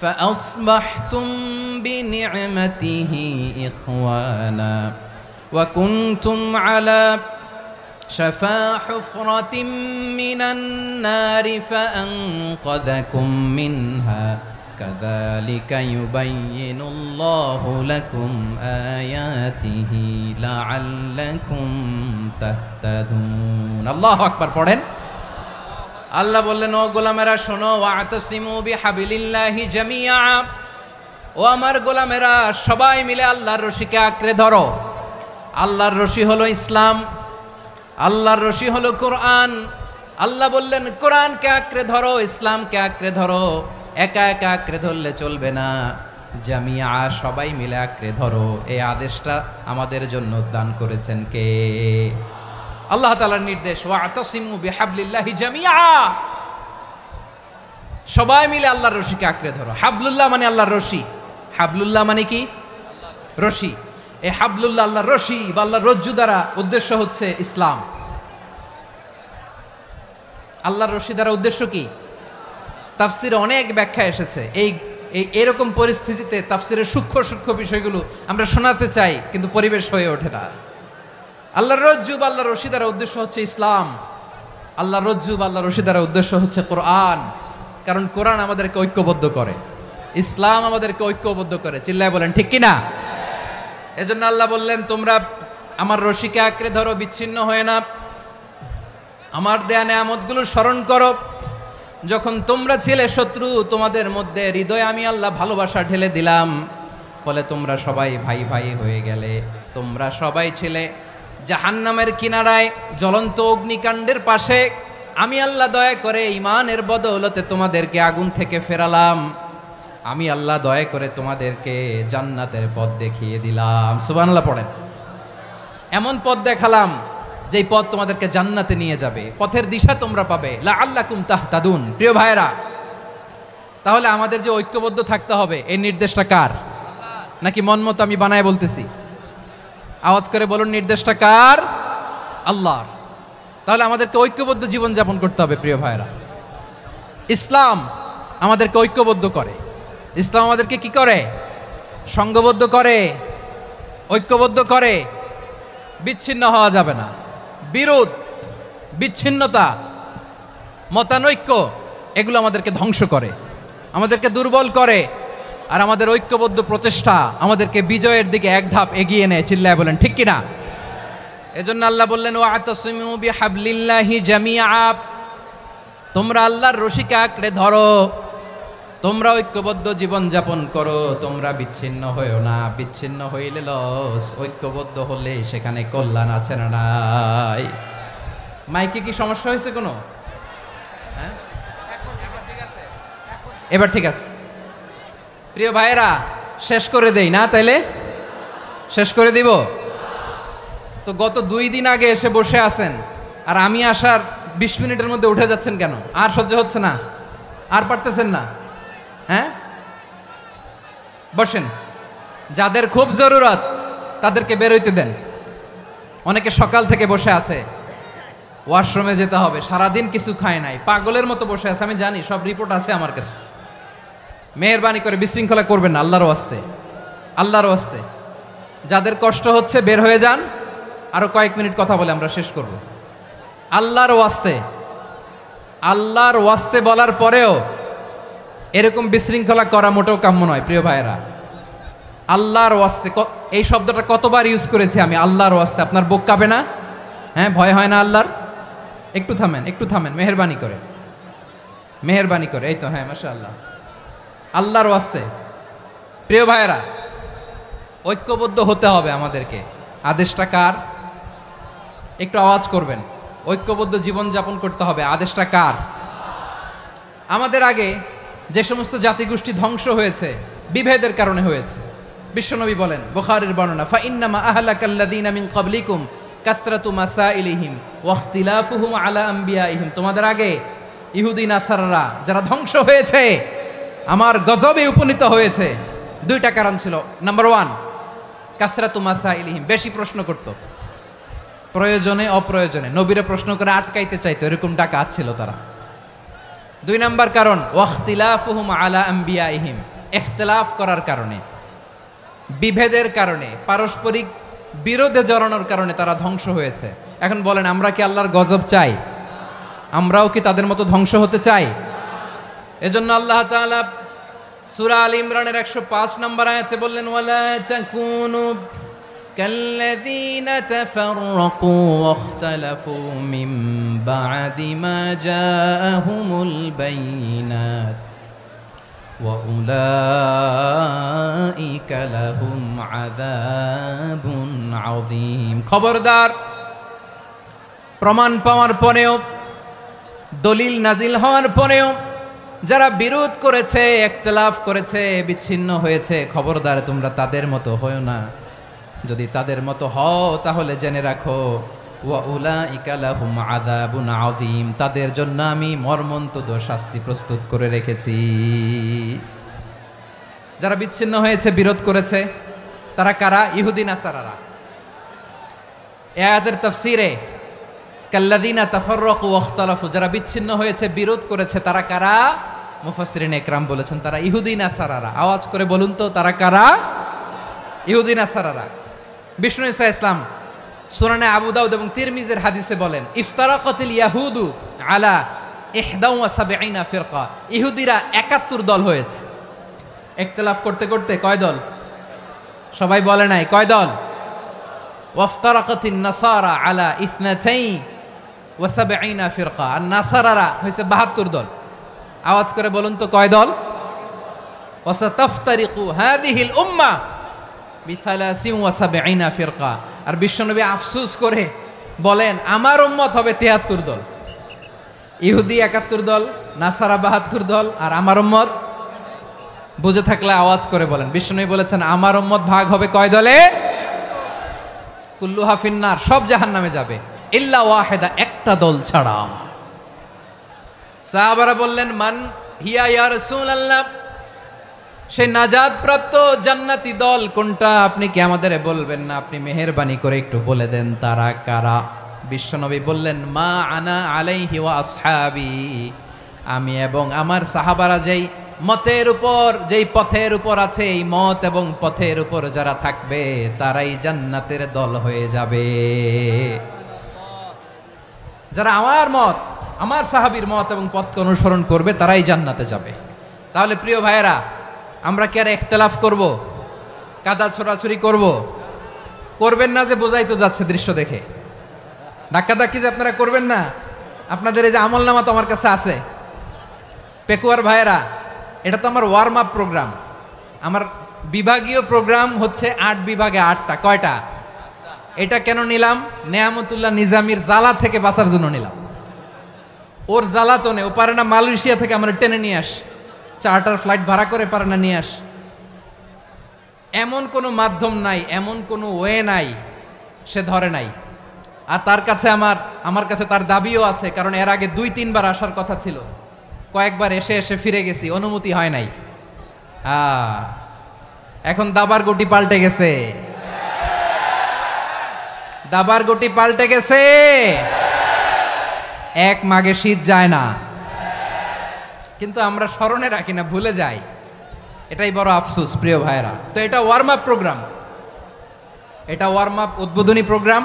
فأصبحتم بنعمته إخوانا وكنتم على شفا حفرة من النار فأنقذكم منها كذلك يبين الله لكم آياته لعلكم تهتدون الله أكبر পড়েন। আল্লাহ বললেন, ও গোলামেরা শোনো, ওয়া'তাসিমু বিহাবিলিল্লাহি জামিআ, ও আমার গোলামেরা সবাই মিলে আল্লাহর রশিকে আঁকড়ে ধরো। আল্লাহর রশি হলো ইসলাম, আল্লাহর রশি হলো কোরআন। আল্লাহ বললেন, কোরআনকে আঁকড়ে ধরো, ইসলামকে আঁকড়ে ধরো। একা একা আঁকড়ে ধরলে চলবে না, জামিয়া, সবাই মিলে আঁকড়ে ধরো। এই আদেশটা আমাদের জন্য দান করেছেন কে? আল্লাহ তাআলার নির্দেশ, ওয়াতাসিমু বিহাবলিল্লাহি জামিয়া, সবাই মিলে আল্লাহর রশিকে আঁকড়ে ধরো। হাবলুল্লাহ মানে আল্লাহর রশি, হাবলুল্লাহ মানে কি? রশি। এই হাবলুল্লাহ আল্লাহর রশি বা আল্লাহর রজ্জু দ্বারা উদ্দেশ্য হচ্ছে ইসলাম। আল্লাহর রশি দ্বারা উদ্দেশ্য কি? তাফসিরে অনেক ব্যাখ্যা এসেছে। এরকম পরিস্থিতিতে তাফসিরের সূক্ষ্ম সূক্ষ্ম বিষয়গুলো আমরা শোনাতে চাই, কিন্তু পরিবেশ হয়ে ওঠে না। আল্লাহর রজ্জু বা আল্লাহর রশি দ্বারা উদ্দেশ্য হচ্ছে ইসলাম। আল্লাহর রজ্জু বা আল্লাহর রশি দ্বারা উদ্দেশ্য হচ্ছে কোরআন, কারণ কোরআন আমাদেরকে ঐক্যবদ্ধ করে, ইসলাম আমাদেরকে ঐক্যবদ্ধ করে। চিল্লায় বলেন ঠিক কিনা? এজন্য আল্লাহ বললেন, তোমরা আমার রশিকে আঁকড়ে ধরো, বিচ্ছিন্ন হয়ে না, আমার দেয়া নেয়ামতগুলো স্মরণ করো। যখন তোমরা ছিলে শত্রু, তোমাদের মধ্যে হৃদয়ে আমি আল্লাহ ভালোবাসা ঢেলে দিলাম, ফলে তোমরা সবাই ভাই ভাই হয়ে গেলে। তোমরা সবাই ছিলে জাহান্নামের কিনারায়, জ্বলন্ত অগ্নিকাণ্ডের পাশে। আমি আল্লাহ দয়া করে ঈমানের বদৌলতে তোমাদেরকে আগুন থেকে ফেরালাম। আমি আল্লাহ দয়া করে তোমাদেরকে জান্নাতের পথ দেখিয়ে দিলাম। সুবহানাল্লাহ পড়েন। এমন পথ দেখালাম যেই পথ তোমাদেরকে জান্নাতে নিয়ে যাবে, পথের দিশা তোমরা পাবে। লাআল্লাকুম তাহতাদুন। প্রিয় ভাইরা, তাহলে আমাদের যে ঐক্যবদ্ধ থাকতে হবে, এই নির্দেশটা কার? নাকি মন মতো আমি বানায় বলতেছি? আওয়াজ করে বলুন, নির্দেশটা কার? আল্লাহর। তাহলে আমাদেরকে ঐক্যবদ্ধ জীবন যাপন করতে হবে। প্রিয় ভাইরা, ইসলাম আমাদেরকে ঐক্যবদ্ধ করে। ইসলাম আমাদেরকে কি করে? সংঘবদ্ধ করে, ঐক্যবদ্ধ করে। বিচ্ছিন্ন হওয়া যাবে না। বিরোধ, বিচ্ছিন্নতা, মতানৈক্য, এগুলো আমাদেরকে ধ্বংস করে, আমাদেরকে দুর্বল করে। আর আমাদের ঐক্যবদ্ধ প্রচেষ্টা আমাদেরকে বিজয়ের দিকে এক ধাপ এগিয়ে নেয়। চিল্লায় বলেন ঠিক কিনা? এজন্য আল্লাহ বললেন, ওয়াতাসিমু বিহাবলিল্লাহি জামিআ, তোমরা আল্লাহর রশিকে আঁকড়ে ধরো, তোমরা ঐক্যবদ্ধ জীবন যাপন করো, তোমরা বিচ্ছিন্ন হইও না। বিচ্ছিন্ন হইলে লস, ঐক্যবদ্ধ হলে সেখানে কল্যাণ আছে না নাই? মাইকে কি সমস্যা হয়েছে কোনো? হ্যাঁ, এবার ঠিক আছে। প্রিয় ভাইয়েরা, শেষ করে দেই না? তাইলে শেষ করে দিব তো। গত 2 দিন আগে এসে বসে আছেন, আর আমি আসার 20 মিনিটের মধ্যে উঠে যাচ্ছেন কেন? আর সহ্য হচ্ছে না? আর পারতেছেন না? হ্যাঁ, বসেন। যাদের খুব জরুরত তাদেরকে বের হইতে দেন। অনেকে সকাল থেকে বসে আছে, ওয়াশরুমে যেতে হবে, সারাদিন কিছু খায় নাই, পাগলের মতো বসে আছে। আমি জানি, সব রিপোর্ট আছে আমার কাছে। মেহেরবানি করে বিশৃঙ্খলা করবেন না, আল্লাহর ওয়াস্তে, আল্লাহর ওয়াস্তে। যাদের কষ্ট হচ্ছে বের হয়ে যান। আরো কয়েক মিনিট কথা বলে আমরা শেষ করব। আল্লাহর ওয়াস্তে, আল্লাহর ওয়াস্তে বলার পরেও এরকম বিশৃঙ্খলা করা মোটেও কাম্য নয়। প্রিয় ভাইয়েরা, আল্লাহর ওয়াস্তে, এই শব্দটা কতবার ইউজ করেছি আমি? আল্লাহর ওয়াস্তে। আপনার বুক কাঁপে না? হ্যাঁ, ভয় হয় না আল্লাহর? একটু থামেন, একটু থামেন, মেহেরবানি করে, মেহেরবানি করে। এই তো, হ্যাঁ, মাশাআল্লাহ। আল্লাহর ওয়াস্তে। প্রিয় ভাইয়েরা, ঐক্যবদ্ধ হতে হবে আমাদেরকে। আদেশটা কার? একটু আওয়াজ করবেন। ঐক্যবদ্ধ জীবন যাপন করতে হবে। আদেশটা কার? আমাদের আগে যে সমস্ত জাতিগোষ্ঠী ধ্বংস হয়েছে, বিভেদের কারণে হয়েছে। বিশ্বনবী বলেন, বুখারীর বর্ণনা, ফাইন্নামা আহলাকাল্লাযীনা মিন ক্বাবলিকুম কাসরাতু মাসাইলিহিম ওয়া ইখতিলাফুহুম আলা আম্বিয়াইহিম। তোমাদের আগে ইহুদি নাসারারা যারা ধ্বংস হয়েছে, আমার গজবে উপনীত হয়েছে, 2টা কারণ ছিল। নাম্বার 1, কাসরাতু মাসাইলিহিম, বেশি প্রশ্ন করত, প্রয়োজনে অপ্রয়োজনে নবীরে প্রশ্ন করে আটকাইতে চাইতো, এরকম ডাকাত ছিল তারা। 2 নাম্বার কারণ, ওয়াখতিলাফুহুম আলা আম্বিয়াইহিম, ইখতিলাফ করার কারণে, বিভেদের কারণে, পারস্পরিক বিরোধে জড়ানোর কারণে তারা ধ্বংস হয়েছে। এখন বলেন, আমরা কি আল্লাহর গজব চাই? আমরাও কি তাদের মতো ধ্বংস হতে চাই? এজন্য আল্লাহ তাআলা সূরা আল ইমরানের 105 নম্বর আয়াতে বললেন, ওয়ালা তাকুনু কাল্লাযীনা তাফাররাকু ওয়াখতালাফু মিন বা'দি মা জাআহুমুল বাইয়িনাত ওয়া উলাইকা লাহুম আযাবুন আযীম। খবরদার, প্রমাণ পাওয়ার পরেও, দলিল নাজিল হওয়ার পরেও যারা বিরোধ করেছে, ইখতিলাফ করেছে, বিচ্ছিন্ন হয়েছে, খবরদার তোমরা তাদের মতো হও না। যদি তাদের মতো হও তাহলে জেনে রাখো ওয়া উলাইকা লাহুম আযাবুন আযীম, তাদের জন্য আমি মর্মন্তুদ শাস্তি প্রস্তুত করে রেখেছি। যারা বিচ্ছিন্ন হয়েছে, বিরোধ করেছে, তারা কারা? ইহুদি নাসারারা। এই আয়াতের তাফসীরে কাল্লাযীনা তাফাররাকু ওয়া ইখতালাফু, যারা বিচ্ছিন্ন হয়েছে, বিরোধ করেছে, তারা কারা? মুফাসসিরিন ইকরাম বলেছেন তারা ইহুদি নাসারারা। আওয়াজ করে বলুন তো তারা কারা? ইহুদি নাসারারা। বিষ্ণু ঈসা ইসলাম সুনানে আবু দাউদ এবং তিরমিজির হাদিসে বলেন, ইফতারাকাতিল ইয়াহুদু আলা 71 ফিরকা, ইহুদিরা 71 দল হয়েছে। ইখতিলাফ করতে করতে কয় দল? সবাই বলে নাই কয় দল? ওয়াফতারাকাতিন নাসারা আলা 72 ফিরকা, আর নাসারারা হয়েছে 72 দল। আওয়াজ করে বলুন তো কয় দল? ওয়াসাতাফতারিকু হাযিহিল উম্মাহ বি73 ফিরকা। আর বিশ্বনবী আফসোস করে বলেন আমার উম্মত হবে 73 দল। ইহুদি 71 দল, নাসারা 72 দল, আর আমার উম্মত, বুঝে থাকলে আওয়াজ করে বলেন। বিশ্বনবী বলেছেন আমার উম্মত ভাগ হবে কয় দলে? কুল্লুহা ফিন্নার, সব জাহান্নামে যাবে, ইল্লা ওয়াহিদা, একটা দল ছাড়া। সাহাবারা বললেন মান হিয়া ইয়া রাসূলুল্লাহ, সেই নাজাত প্রাপ্ত জান্নাতি দল কোনটা? আপনি কি আমাদের বলবেন না? আপনি মেহেরবানি করে একটু বলে দেন তারা কারা। বিশ্বনবী বললেন মা আনা আলাইহি ওয়া আসহাবি, আমি এবং আমার সাহাবারা যেই মতের উপর, যেই পথের উপর আছে, এই মত এবং পথের উপর যারা থাকবে তারাই জান্নাতের দল হয়ে যাবে। যারা আমার মত, আমার সাহাবীর মত এবং পথকে অনুসরণ করবে তারাই জান্নাতে যাবে। তাহলে প্রিয় ভাইয়েরা, আমরা কি আর ইখতিলাফ করব? কাদা ছোড়াছুরি করব? করবেন না যে বোঝাই তো যাচ্ছে দৃশ্য দেখে। ধাক্কাধাক্কি যে আপনারা করবেন না। আপনাদের এই যে আমলনামা তো আমার কাছে আছে। পেকুয়ার ভাইয়েরা, এটা তো আমার ওয়ার্ম আপ প্রোগ্রাম। আমার বিভাগীয় প্রোগ্রাম হচ্ছে 8 বিভাগে 8টা। কয়টা? এটা কেন নিলাম? নেয়ামতুল্লাহ নিজামীর জ্বালা থেকে বাঁচার জন্য নিলাম। ওর জ্বালাতনে ও পারে না মালয়েশিয়া থেকে আমরা টেনে নিয়ে আস, চার্টার ফ্লাইট ভাড়া করে পারে না নিয়ে আস। এমন কোনো মাধ্যম নাই, এমন কোনো ওয়ে নাই সে ধরে নাই। আর তার কাছে আমার কাছে তার দাবিও আছে, কারণ এর আগে 2-3 বার আসার কথা ছিল। কয়েকবার এসে এসে ফিরে গেছি, অনুমতি হয় নাই। এখন দাবার গুটি পাল্টে গেছে, দাবার গুটি পাল্টে গেছে। এক মাঘে শীত যায় না, কিন্তু আমরা স্মরণে রাখি না, ভুলে যাই। এটাই বড় আফসোস প্রিয় ভাইরা। তো এটা ওয়ার্ম আপ প্রোগ্রাম, এটা ওয়ার্ম আপ উদ্বোধনী প্রোগ্রাম,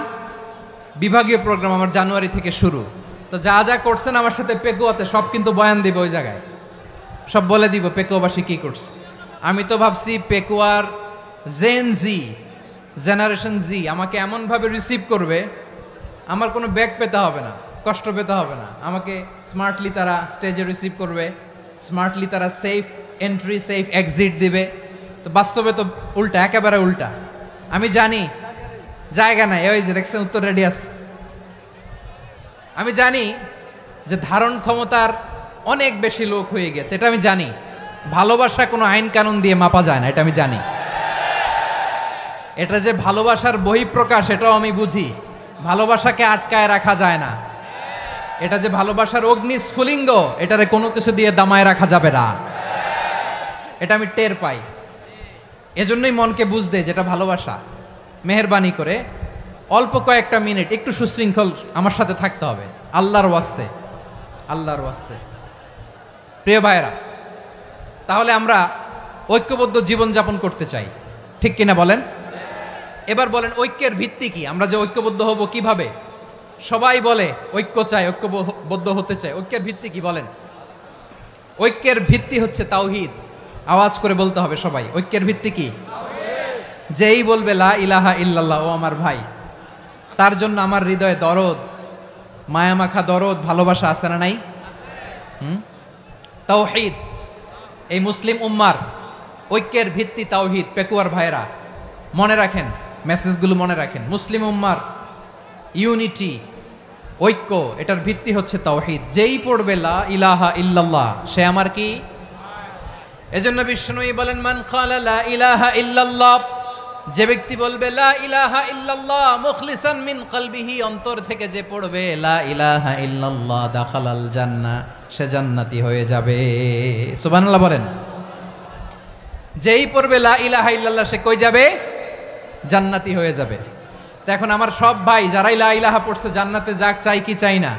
বিভাগীয় প্রোগ্রাম আমার জানুয়ারি থেকে শুরু। তো যা যা করছেন আমার সাথে পেকুয়াতে সব কিন্তু বয়ান দিব, ওই জায়গায় সব বলে দিব পেকুয়াবাসী কি করছে। আমি তো ভাবছি পেকুয়ার জেনারেশন জি আমাকে এমনভাবে রিসিভ করবে, আমার কোনো ব্যাক পেতে হবে না, কষ্ট পেতে হবে না। আমাকে স্মার্টলি তারা স্টেজে রিসিভ করবে, স্মার্টলি তারা সেফ এন্ট্রি সেফ এক্সিট দিবে। তো বাস্তবে তো উল্টা, একেবারে উল্টা। আমি জানি জায়গা নাই, ওই যে দেখছেন উত্তর রেডি আছে। আমি জানি যে ধারণ ক্ষমতার অনেক বেশি লোক হয়ে গেছে, এটা আমি জানি। ভালোবাসা কোনো আইন কানুন দিয়ে মাপা যায় না, এটা আমি জানি। এটা যে ভালোবাসার বহিঃপ্রকাশ এটাও আমি বুঝি। ভালোবাসাকে আটকায় রাখা যায় না। এটা যে ভালোবাসার অগ্নিস্ফুলিঙ্গ, এটারে কোনো কিছু দিয়ে দামায় রাখা যাবে না, এটা আমি টের পাই। এজন্যই মনকে বুঝতে যেটা ভালোবাসা। মেহেরবানি করে অল্প কয়েকটা মিনিট একটু সুশৃঙ্খল আমার সাথে থাকতে হবে, আল্লাহর ওয়াস্তে, আল্লাহর ওয়াস্তে। প্রিয় ভাইরা, তাহলে আমরা ঐক্যবদ্ধ জীবনযাপন করতে চাই, ঠিক কিনা বলেন? এবার বলেন ঐক্যের ভিত্তি কি? আমরা যে ঐক্যবদ্ধ হব কিভাবে? সবাই বলে ঐক্য চাই, ঐক্যবদ্ধ হতে চাই। ঐক্যের ভিত্তি কি বলেন? ঐক্যের ভিত্তি হচ্ছে তাওহীদ। আওয়াজ করে বলতে হবে সবাই, ঐক্যের ভিত্তি কি? যেই বলবে লা ইলাহা ইল্লাল্লাহ, ও আমার ভাই, তার জন্য আমার হৃদয়ে দরদ, মায়ামাখা দরদ, ভালোবাসা আছে না নাই? তাওহীদ। এই মুসলিম উম্মার ঐক্যের ভিত্তি তাওহীদ। পেকুয়ার ভাইরা মনে রাখেন, মেসেজগুলো মনে রাখেন। মুসলিম উম্মার ইউনিটি, ঐক্য, এটার ভিত্তি হচ্ছে তাওহীদ। যেই পড়বে লা ইলাহা ইল্লাল্লাহ সে আমার কি? এজন্য বিষ্ণুই বলেন মান ক্বালা লা ইলাহা ইল্লাল্লাহ, যে ব্যক্তি বলবে লা ইলাহা ইল্লাল্লাহ মুখলিসান মিন কলবিহি, অন্তর থেকে যে পড়বে লা ইলাহা ইল্লাল্লাহ দাখালাল জান্নাহ, সে জান্নাতি হয়ে যাবে। সুবহানাল্লাহ বলেন। যেই পড়বে লা ইলাহা ইল্লাল্লাহ সে কই যাবে? জান্নাতি হয়ে যাবে। তো এখন আমার সব ভাই যারাই লা ইলাহা পড়ছে জান্নাতে যাক, চাই কি চাই না?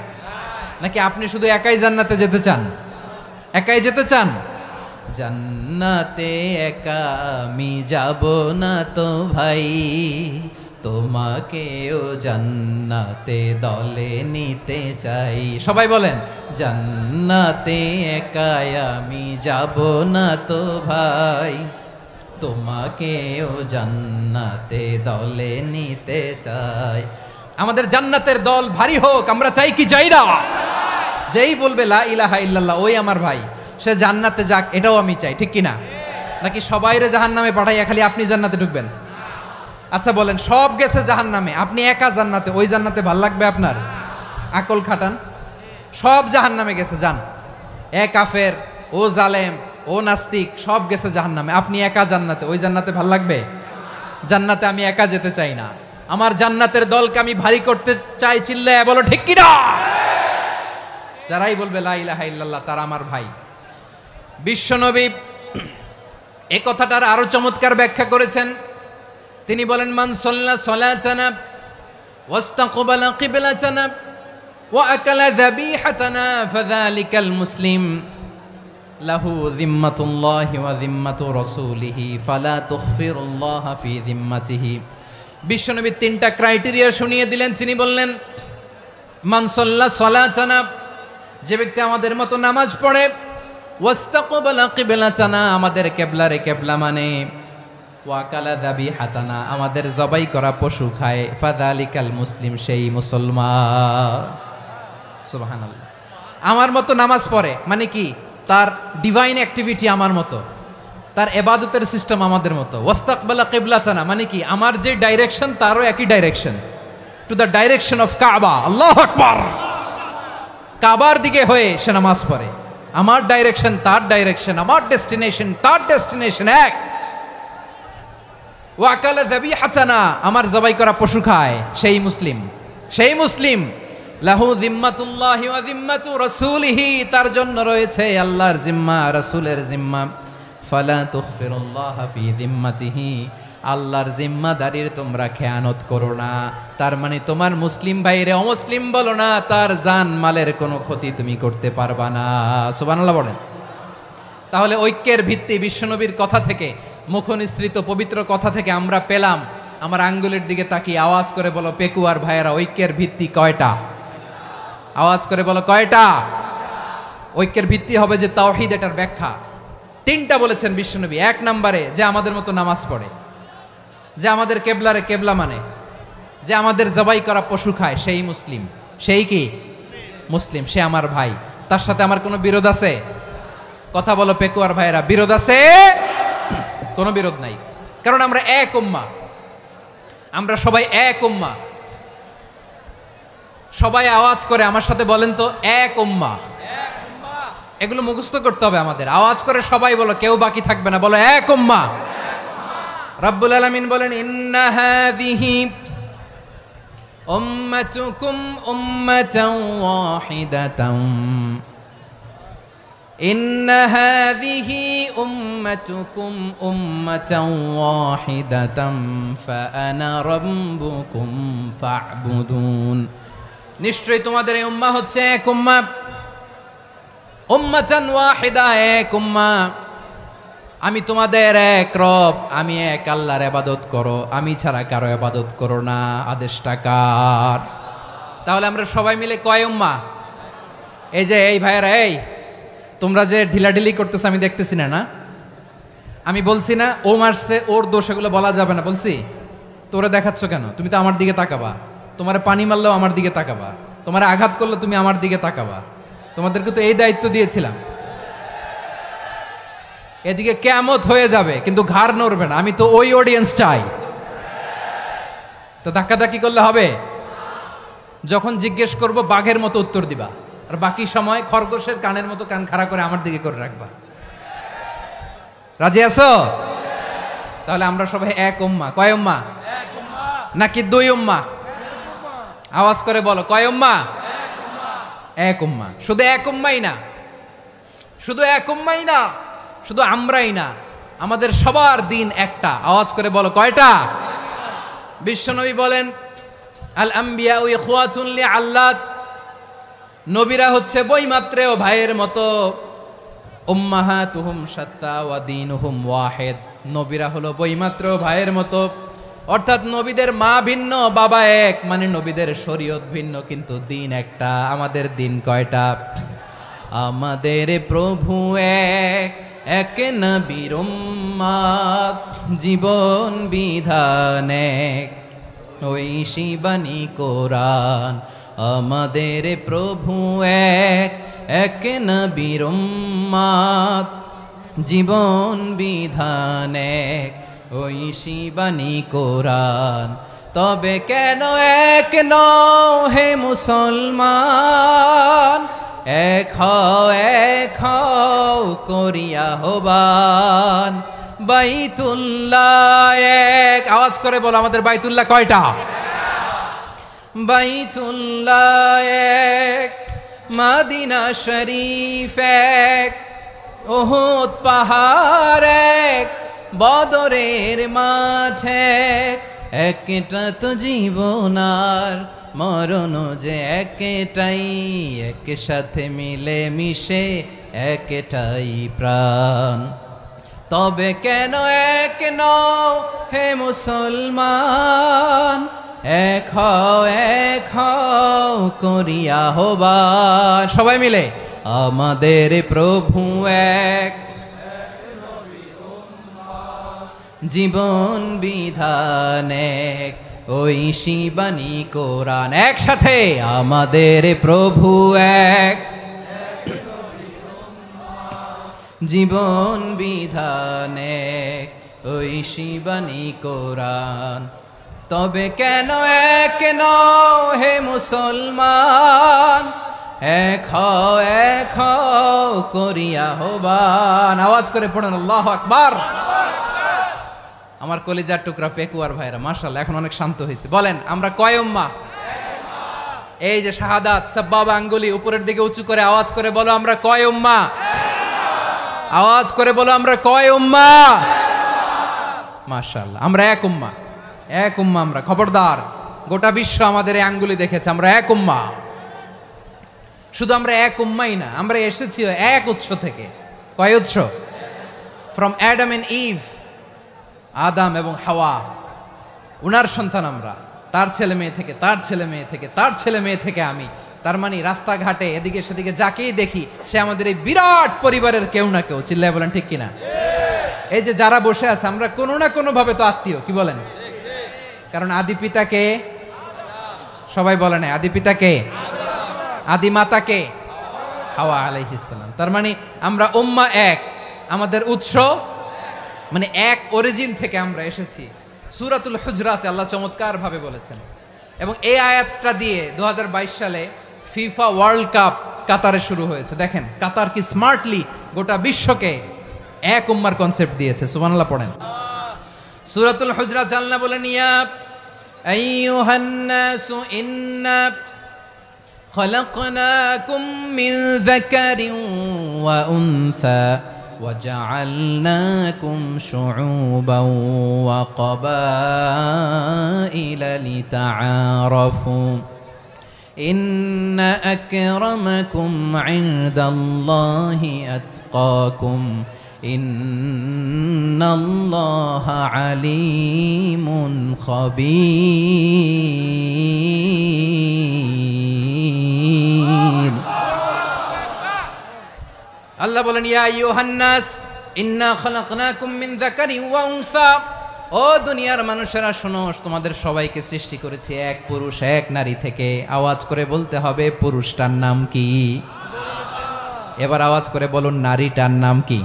নাকি আপনি শুধু একাই জান্নাতে যেতে চান? একাই যেতে চান? জান্নাতে একা আমি যাব না তো ভাই, তোমাকেও জান্নাতে দলে নিতে চাই। সবাই বলেন জান্নাতে একা আমি যাব না তো ভাই, তোমাকেও জান্নাতে দলে নিতে চাই। আমাদের জান্নাতের দল ভারী হোক, আমরা চাই কি চাই না? যেই বলবে লা ইলাহা ইল্লাল্লাহ ওই আমার ভাই, সে জান্নাতে যাক, এটাও আমি চাই, ঠিক কিনা? নাকি সবাইরে জাহান্নামে পাঠাইয়া খালি আপনি জান্নাতে ঢুকবেন? আচ্ছা বলেন, সব গেছে জাহান্নামে, আপনি একা জান্নাতে, ওই জান্নাতে ভাল লাগবে আপনার? আকল খাটান। সব জাহান্নামে গেছে, যান। এ কাফের, ও জালেম, ও নাস্তিক, সব গেছে জাহান্নামে, আপনি একা জান্নাতে, ওই জান্নাতে ভাল লাগবে? জান্নাতে আমি একা যেতে চাই না, আমার জান্নাতের দলকে আমি ভারী করতে চাই। চিল্লায় বলো ঠিক কিনা? যারাই বলবে লা ইলাহা ইল্লাল্লাহ তারা আমার ভাই। বিশ্বনবী এ কথাটার আরো চমৎকার ব্যাখ্যা করেছেন। তিনি বলেন মান সাল্লা সালাতানা ওয়াস্তাকবালা কিবলাতানা ওয়া আকালা যাবিহাতানা ফাযালিকাল মুসলিম লাহু যিম্মাতুল্লাহি ওয়া যিম্মাতু রাসূলিহি ফালা তুখফিরুল্লাহা ফি যিম্মাতিহি। বিশ্বনবী তিনটা ক্রাইটেরিয়া শুনিয়ে দিলেন। তিনি বললেন মান সাল্লা সালাতানা, যে ব্যক্তি আমাদের মতো নামাজ পড়ে, ওয়াস্তাকবালা কিবলাতানা, আমাদের কিবলারে কিবলা মানে, ওয়াকালা যাবিহাতানা, আমাদের জবাই করা পশু খায়, ফাযালিকাল মুসলিম, সেই মুসলমান। সুবহানাল্লাহ। আমার মতো নামাজ পড়ে মানে কি? তার ডিভাইন অ্যাক্টিভিটি আমার মতো, তার ইবাদতের সিস্টেম আমাদের মতো। ওয়াস্তাকবালা কিবলাতানা মানে কি? আমার যে ডাইরেকশন তারও একই direction, to the direction of কাবা। আল্লাহু আকবার। কাবার দিকে হয়ে সে নামাজ পড়ে, আমার ডাইরেকশন তার ডাইরেকশন, আমার ডেস্টিনেশন তার ডেস্টিনেশন এক। ওয়াকালা যাবিহাতানা, আমার জবাই করা পশু খায়, সেই মুসলিম, সেই মুসলিম। লাহু যিম্মাতুল্লাহি ওয়া যিম্মাতু রাসূলিহি, তার জন্য রয়েছে আল্লাহর জিম্মা, রাসূলের জিম্মা। ফালা তুখফিরুল্লাহা ফি যিম্মাতিহি, আল্লাহর জিম্মাদারির তোমরা খেয়ানত করো না। তার মানে তোমার মুসলিম ভাইরে অমুসলিম বলো না, তার জান মালের কোনো ক্ষতি তুমি করতে পারবা না। সুবহানাল্লাহ বলেন। তাহলে ঐক্যের ভিত্তি বিশ্বনবীর কথা থেকে, মুখনিসৃত পবিত্র কথা থেকে আমরা পেলাম। আমার আঙ্গুলের দিকে তাকিয়ে আওয়াজ করে বলো পেকুয়ার ভাইয়েরা, ঐক্যের ভিত্তি কয়টা? আওয়াজ করে বলো কয়টা? ঐক্যের ভিত্তি হবে যে তাওহীদ, এটার ব্যাখ্যা তিনটা বলেছেন বিশ্বনবী। এক নম্বরে যে আমাদের মতো নামাজ পড়ে, যে আমাদের কেবলারে কেবলা মানে, যে আমাদের জবাই করা পশু খায়, সেই মুসলিম। সেই কি? মুসলিম, সে আমার ভাই। তার সাথে আমার কোনো বিরোধ আছে? কথা বলো পেকুয়ার ভাইয়েরা, বিরোধ আছে? কোনো বিরোধ নাই, কারণ আমরা এক উম্মাহ, আমরা সবাই এক উম্মাহ। সবাই আওয়াজ করে আমার সাথে বলেন তো, এক উম্মাহ। এগুলো মুখস্থ করতে হবে আমাদের। আওয়াজ করে সবাই বলো, কেউ বাকি থাকবে না, বলো এক উম্মাহ। রব্বুল আলামিন বলেন ইন্না হাযিহি উম্মাতুকুম উম্মাতান ওয়াহিদাতান, ইন্না হাযিহি উম্মাতুকুম উম্মাতান ওয়াহিদাতান ফাআনা রাব্বুকুম ফা'বুদুন। নিশ্চয়ই তোমাদের এই উম্মাহ হচ্ছে এক উম্মাহ, উম্মাতান ওয়াহিদা, এক উম্মাহ। আমি তোমাদের এক রব, আমি এক আল্লাহর ইবাদত করো, আমি ছাড়া কারো ইবাদত করো না। আদেশটা কার? তাহলে আমরা সবাই মিলে কয় উম্মাহ? এই যে এই ভাইয়েরা, এই তোমরা যে ঢিলাঢিলি করতেছো আমি দেখতেছি না, না আমি বলছি না ও মারছে, ওর দোষ, এগুলো বলা যাবে না বলছি? তোরে দেখাচ্ছ কেন? তুমি তো আমার দিকে তাকাবা। তোমার পানি মারলেও আমার দিকে তাকাবা, তোমার আঘাত করলে তুমি আমার দিকে তাকাবা। তোমাদেরকে তো এই দায়িত্ব দিয়েছিলাম। এদিকে কিয়ামত হয়ে যাবে কিন্তু ঘাড় নড়বে না, আমি তো ওই অডিয়েন্স চাই। তো ধাক্কাধাক্কি করলে হবে? যখন জিজ্ঞেস করব বাঘের মতো উত্তর দিবা, আর বাকি সময় খরগোশের কানের মতো কান খাড়া করে আমার দিকে করে রাখবা। রাজি আছো? তাহলে আমরা সবাই এক উম্মাহ। কয় উম্মাহ? নাকি দুই উম্মাহ? আওয়াজ করে বলো, কয় উম্মাহ? এক উম্মাহ। শুধু এক উম্মাই না, শুধু এক উম্মাই না, শুধু আমরাই না, আমাদের সবার দিন একটা। আওয়াজ করে বলো, কয়টা? বিশ্বনবী বলেন, আল আম্বিয়া ইখওয়াতুন লিআল্লাত, নবীরা হচ্ছে বইমাত্রেও ভাইয়ের মতো। উম্মাহাতুহুম শাত্তা ওয়া দীনুহুম ওয়াহিদ, নবীরা হলো বইমাত্রেও ভাইয়ের মতো। অর্থাৎ নবীদের মা ভিন্ন, বাবা এক, মানে নবীদের শরীয়ত ভিন্ন, কিন্তু দিন একটা। আমাদের দিন কয়টা? আমাদের প্রভু এক, এক নবীর উম্মত, জীবন বিধান এক, ঐশী বাণী কোরআন। আমাদের প্রভু এক, এক নবীর উম্মত, জীবন বিধান এক, ঐশী বাণী কোরআন। তবে কেন এক নও হে মুসলমান, এক হও করিয়া হবান। বাইতুল্লাহ এক, আওয়াজ করে বলো, আমাদের বাইতুল্লাহ কয়টা? বাইতুল্লাহ এক, মদিনা শরীফ এক, উহুদ পাহাড় এক, বদরের মাঠ এক। একটা তো জীবন আর মরণ যে একটাই, একসাথে মিলে মিশে একটাই প্রাণ। তবে কেন এক নও হে মুসলমান, এক হও করিয়া হবান। সবাই মিলে, আমাদের প্রভু এক, জীবন বিধান এক, ঐশী বাণী কোরআন। একসাথে, আমাদের প্রভু এক, জীবন বিধান এক, ঐশী বাণী কোরআন। তবে কেন এক নও হে মুসলমান, এক হও করিয়া হবান। আওয়াজ করে পড়েন আল্লাহু আকবার। আমার কলিজার টুকরা পেকুয়ার ভাইরা মাশাআল্লাহ এখন অনেক শান্ত হয়েছে। বলেন, আমরা কয় উম্মাহ? এই যে শাহাদাত সাব্বাবা আঙ্গুলি উপরের দিকে উঁচু করে আওয়াজ করে বলো, আমরা কয় উম্মাহ? আওয়াজ করে বলো, আমরা কয় উম্মাহ? মাশাআল্লাহ, আমরা এক উম্মাহ, এক উম্মাহ আমরা। খবরদার, গোটা বিশ্ব আমাদের এই আঙ্গুলি দেখেছে, আমরা এক উম্মাহ। শুধু আমরা এক উম্মাই না, আমরা এসেছি এক উৎস থেকে। কয় উৎস? ফ্রম অ্যাডাম এন্ড ইভ, আদাম এবং হাওয়া, উনার সন্তান আমরা। তার ছেলে মেয়ে থেকে, তার ছেলে মেয়ে থেকে, তার ছেলে মেয়ে থেকে আমি। তার মানে রাস্তাঘাটে এদিকে সেদিকে যাকেই দেখি সে আমাদের এই বিরাট পরিবারের কেউ না কেউ। চিল্লায় বলেন ঠিক কিনা? এই যে যারা বসে আছে, আমরা কোনো না কোনো ভাবে তো আত্মীয়। কি বলেন? কারণ আদি পিতাকে সবাই বলে না, আদি পিতাকে, আদি মাতাকে হাওয়া আলাইহিস সালাম। তার মানে আমরা উম্মাহ এক, আমাদের উৎস মানে এক অরিজিন থেকে আমরা এসেছি। সূরাতুল হুজরাতে আল্লাহ চমৎকার ভাবে বলেছেন, এবং এই আয়াতটা দিয়ে 2022 সালে ফিফা ওয়ার্ল্ড কাপ কাতারে শুরু হয়েছে। দেখেন কাতার কি স্মার্টলি গোটা বিশ্বকে এক উম্মার কনসেপ্ট দিয়েছে। সুবহানাল্লাহ পড়েন। সূরাতুল হুজরাত আল্লাহ বলেন, ইয়া আইয়ুহান নাসু ইন্না খলাকনাকুম মিন যাকারিন ওয়া উনসা وجعلناكم شعوبا وقبائل لتعارفوا إن أكرمكم عند الله أتقاكم إن الله عليم خبير। আল্লাহ বলেন, ইয়া আইয়ুহান নাস ইন্না খলাকনাকুম মিন যাকারিন ওয়া উনসা, ও দুনিয়ার মানুষেরা শোনো, তোমাদের সবাইকে সৃষ্টি করেছি এক পুরুষ এক নারী থেকে। আওয়াজ করে বলতে হবে, পুরুষটার নাম কি? এবার আওয়াজ করে বলুন, নারীটার নাম কি?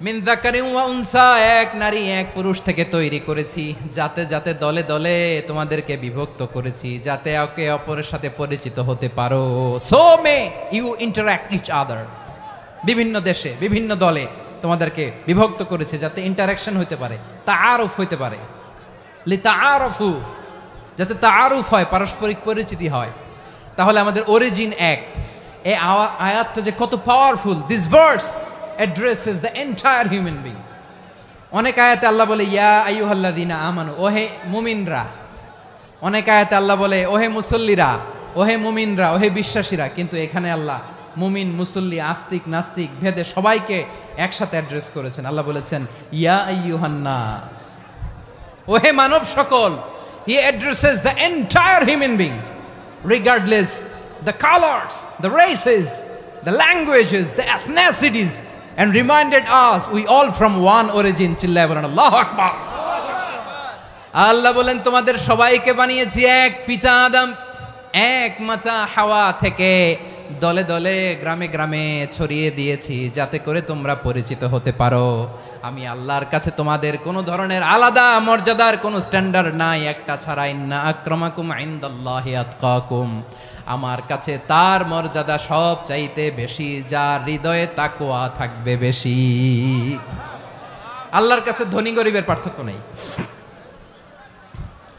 মিন যাকারিন ওয়া উনসা, এক নারী এক পুরুষ থেকে তৈরি করেছি, যাতে যাতে দলে দলে তোমাদেরকে বিভক্ত করেছি, যাতে একে অপরের সাথে পরিচিত হতে পারো। So may you interact each other. বিভিন্ন দেশে বিভিন্ন দলে তোমাদেরকে বিভক্ত করেছে যাতে ইন্টারাকশন হতে পারে, তাআরুফ হতে পারে। লিতাআরফু, যাতে তাআরুফ হয়, পারস্পরিক পরিচিতি হয়। তাহলে আমাদের অরিজিন এক। এই আয়াতটা যে কত powerful! This verse addresses the entire human being. অনেক আয়াতে আল্লাহ বলে ইয়া আইয়ুহাল্লাযীনা আমানু, ওহে মুমিনরা। অনেক আয়াতে আল্লাহ বলে ওহে মুসল্লিরা, ওহে মুমিনরা, ওহে বিশ্বাসীরা। কিন্তু এখানে আল্লাহ মুমিন মুসল্লি আস্তিক নাস্তিক ভেদে সবাইকে একসাথে অ্যাড্রেস করেছেন। আল্লাহ বলেছেন ইয়া আইয়ুহান নাস, ওহে মানব সকল। He addresses the entire human being regardless the colors, the races, the languages, the ethnicities, and reminded us we all from one origin. চিল্লায় বলেন আল্লাহু আকবার। আল্লাহ বলেন তোমাদের সবাইকে বানিয়েছি এক পিতা আদম, এক মাতা হাওয়া থেকে, দলে দলে গ্রামে গ্রামে ছড়িয়ে দিয়েছি যাতে করে তোমরা পরিচিত হতে পারো। আমি আল্লাহর কাছে তোমাদের কোনো ধরনের আলাদা মর্যাদার কোনো স্ট্যান্ডার্ড নাই একটা ছাড়া। ইন্না আক্রামাকুম ইনদাল্লাহি আতকাকুম, আমার কাছে তার মর্যাদা সব চাইতে বেশি যার হৃদয়ে তাকওয়া থাকবে বেশি। আল্লাহর কাছে ধনী গরিবের পার্থক্য নাই,